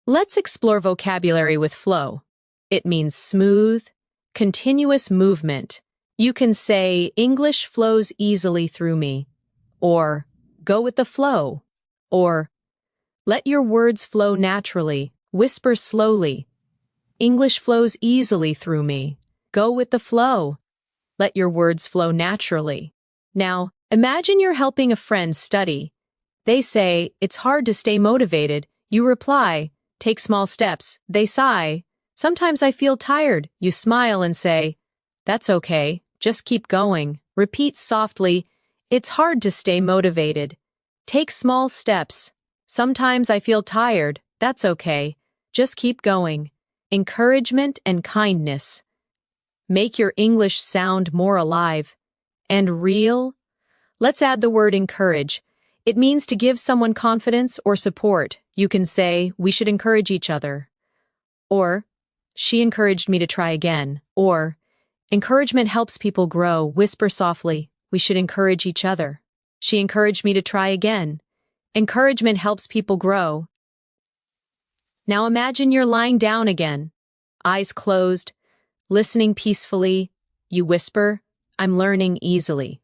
Speaker 1: Let's explore vocabulary with flow. It means smooth, continuous movement. You can say, English flows easily through me. Or, go with the flow. Or, let your words flow naturally. Whisper slowly. English flows easily through me. Go with the flow. Let your words flow naturally. Now, imagine you're helping a friend study. They say, it's hard to stay motivated. You reply, take small steps. They sigh. Sometimes I feel tired. You smile and say, that's okay. Just keep going. Repeat softly, it's hard to stay motivated. Take small steps. Sometimes I feel tired. That's okay. Just keep going. Encouragement and kindness. Make your English sound more alive. And real? Let's add the word encourage. It means to give someone confidence or support. You can say, we should encourage each other. Or, she encouraged me to try again. Or, encouragement helps people grow. Whisper softly, we should encourage each other. She encouraged me to try again. Encouragement helps people grow. Now imagine you're lying down again, eyes closed, listening peacefully. You whisper, I'm learning easily.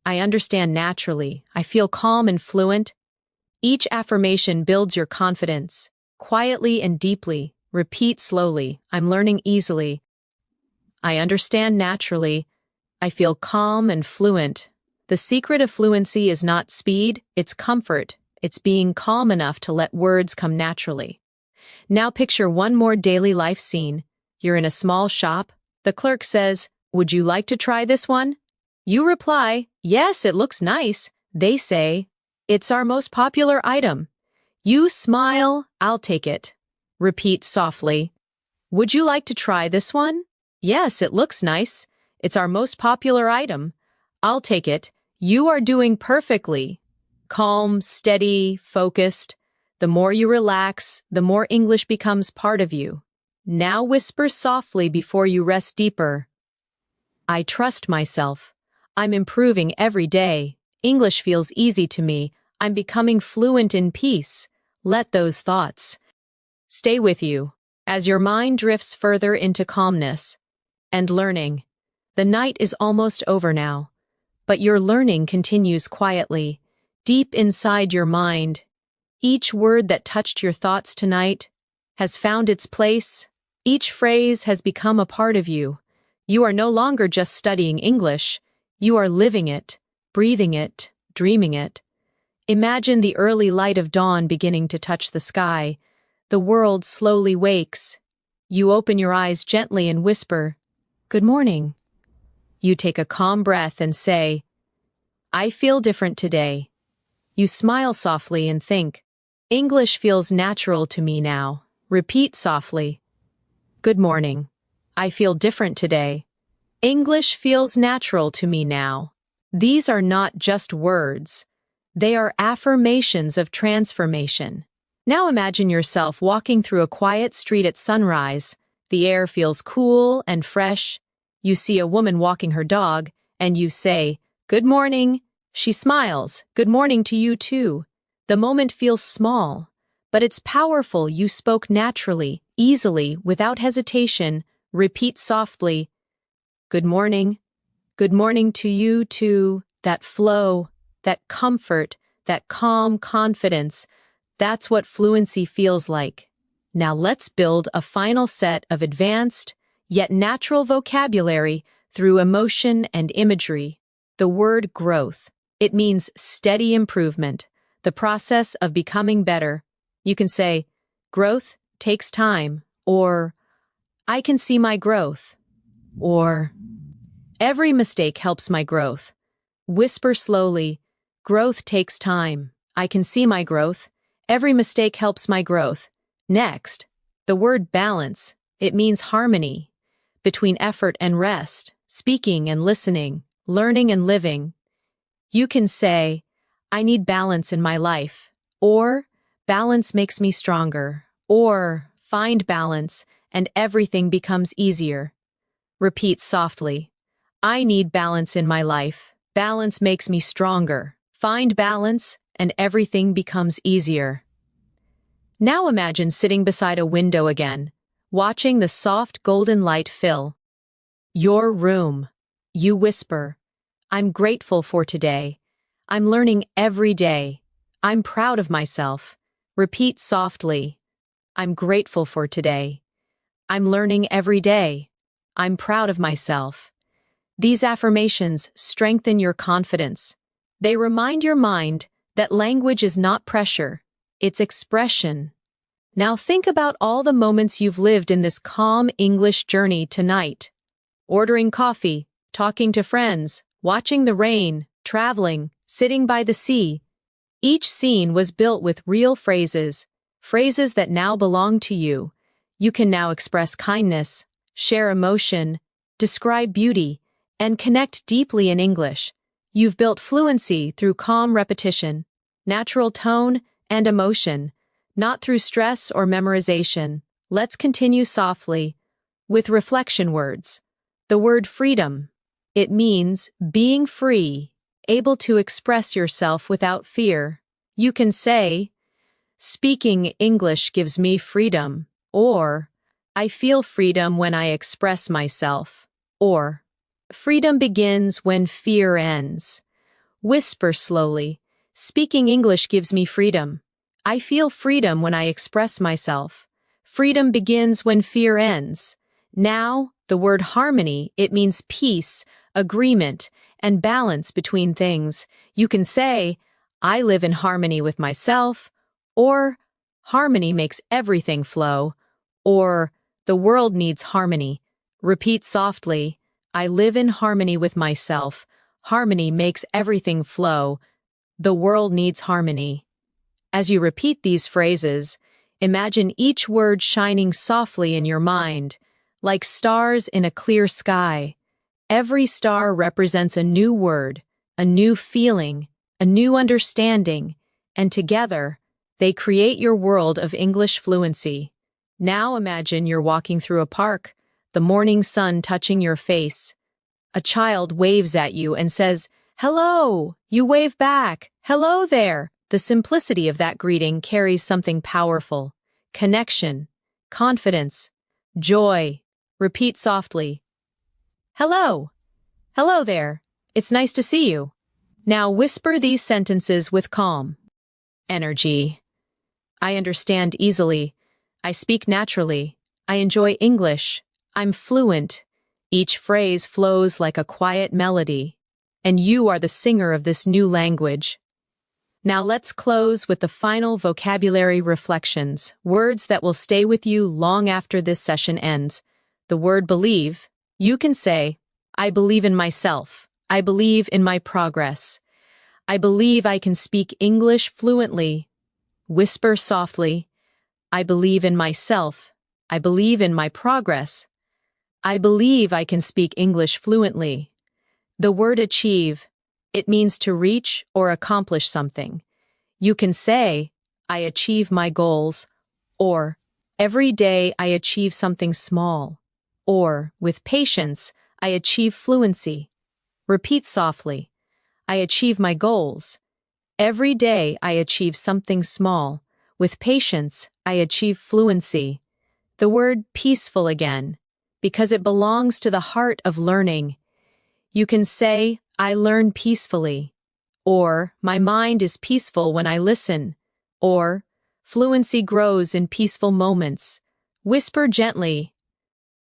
Speaker 1: I understand naturally. I feel calm and fluent. Each affirmation builds your confidence. Quietly and deeply, repeat slowly, I'm learning easily. I understand naturally. I feel calm and fluent. The secret of fluency is not speed, it's comfort. It's being calm enough to let words come naturally. Now picture one more daily life scene. You're in a small shop. The clerk says, would you like to try this one? You reply, yes, it looks nice. They say, it's our most popular item. You smile, I'll take it. Repeat softly, would you like to try this one? Yes, it looks nice. It's our most popular item. I'll take it. You are doing perfectly. Calm, steady, focused. The more you relax, the more English becomes part of you. Now whisper softly before you rest deeper. I trust myself. I'm improving every day. English feels easy to me. I'm becoming fluent in peace. Let those thoughts stay with you as your mind drifts further into calmness and learning. The night is almost over now, but your learning continues quietly, deep inside your mind. Each word that touched your thoughts tonight has found its place. Each phrase has become a part of you. You are no longer just studying English. You are living it, breathing it, dreaming it. Imagine the early light of dawn beginning to touch the sky. The world slowly wakes. You open your eyes gently and whisper, good morning. You take a calm breath and say, I feel different today. You smile softly and think, English feels natural to me now. Repeat softly, good morning. I feel different today. English feels natural to me now. These are not just words. They are affirmations of transformation. Now imagine yourself walking through a quiet street at sunrise. The air feels cool and fresh. You see a woman walking her dog, and you say, good morning. She smiles, good morning to you too. The moment feels small, but it's powerful. You spoke naturally, easily, without hesitation. Repeat softly, good morning. Good morning to you too. That flow, that comfort, that calm confidence. That's what fluency feels like. Now let's build a final set of advanced, yet natural vocabulary through emotion and imagery. The word growth. It means steady improvement, the process of becoming better. You can say, growth takes time, or I can see my growth, or every mistake helps my growth. Whisper slowly, growth takes time. I can see my growth. Every mistake helps my growth. Next, the word balance. It means harmony between effort and rest, speaking and listening, learning and living. You can say, I need balance in my life, or balance makes me stronger, or find balance and everything becomes easier. Repeat softly. I need balance in my life. Balance makes me stronger. Find balance and everything becomes easier. Now imagine sitting beside a window again, watching the soft golden light fill your room. You whisper, I'm grateful for today. I'm learning every day. I'm proud of myself. Repeat softly. I'm grateful for today. I'm learning every day. I'm proud of myself. These affirmations strengthen your confidence. They remind your mind that language is not pressure, it's expression. Now think about all the moments you've lived in this calm English journey tonight. Ordering coffee, talking to friends, watching the rain, traveling, sitting by the sea. Each scene was built with real phrases, phrases that now belong to you. You can now express kindness, share emotion, describe beauty, and connect deeply in English. You've built fluency through calm repetition, natural tone, and emotion, not through stress or memorization. Let's continue softly with reflection words. The word freedom. It means being free, able to express yourself without fear. You can say, speaking English gives me freedom, or I feel freedom when I express myself, or freedom begins when fear ends. Whisper slowly, speaking English gives me freedom. I feel freedom when I express myself. Freedom begins when fear ends. Now, the word harmony, it means peace, agreement, and balance between things. You can say, I live in harmony with myself, or harmony makes everything flow, or the world needs harmony. Repeat softly, I live in harmony with myself. Harmony makes everything flow. The world needs harmony. As you repeat these phrases, imagine each word shining softly in your mind, like stars in a clear sky. Every star represents a new word, a new feeling, a new understanding, and together, they create your world of English fluency. Now imagine you're walking through a park, the morning sun touching your face. A child waves at you and says, hello! You wave back, hello there! The simplicity of that greeting carries something powerful. Connection, confidence, joy. Repeat softly. Hello. Hello there. It's nice to see you. Now whisper these sentences with calm energy. I understand easily. I speak naturally. I enjoy English. I'm fluent. Each phrase flows like a quiet melody. And you are the singer of this new language. Now let's close with the final vocabulary reflections, words that will stay with you long after this session ends. The word believe. You can say, I believe in myself. I believe in my progress. I believe I can speak English fluently. Whisper softly, I believe in myself. I believe in my progress. I believe I can speak English fluently. The word achieve. It means to reach or accomplish something. You can say, I achieve my goals, or every day I achieve something small, or with patience, I achieve fluency. Repeat softly, I achieve my goals. Every day I achieve something small. With patience, I achieve fluency. The word peaceful again, because it belongs to the heart of learning. You can say, I learn peacefully, or my mind is peaceful when I listen, or fluency grows in peaceful moments. Whisper gently,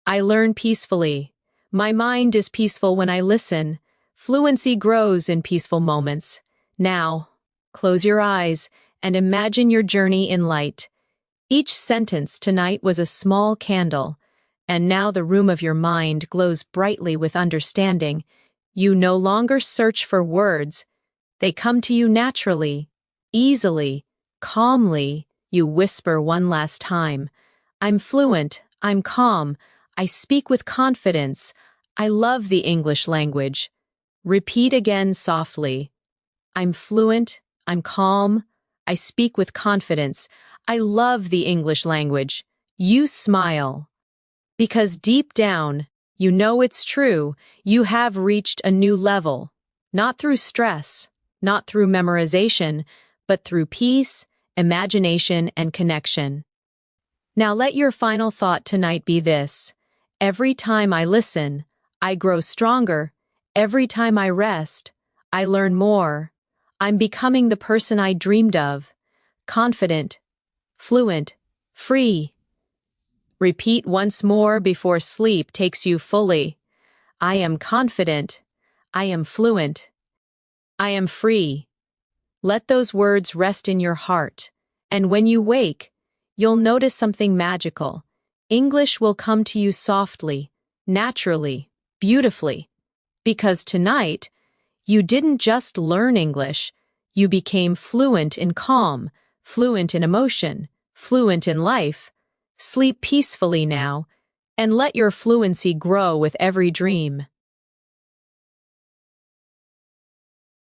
Speaker 1: I learn peacefully. My mind is peaceful when I listen. Fluency grows in peaceful moments. Now, close your eyes and imagine your journey in light. Each sentence tonight was a small candle, and now the room of your mind glows brightly with understanding. You no longer search for words. They come to you naturally, easily, calmly. You whisper one last time. I'm fluent, I'm calm, I speak with confidence, I love the English language. Repeat again softly. I'm fluent, I'm calm, I speak with confidence, I love the English language. You smile. Because deep down, you know it's true, you have reached a new level. Not through stress, not through memorization, but through peace, imagination, and connection. Now let your final thought tonight be this. Every time I listen, I grow stronger. Every time I rest, I learn more. I'm becoming the person I dreamed of. Confident, fluent, free. Repeat once more before sleep takes you fully. I am confident. I am fluent. I am free. Let those words rest in your heart, and when you wake, you'll notice something magical. English will come to you softly, naturally, beautifully. Because tonight, you didn't just learn English, you became fluent in calm, fluent in emotion, fluent in life. Sleep peacefully now, and let your fluency grow with every dream.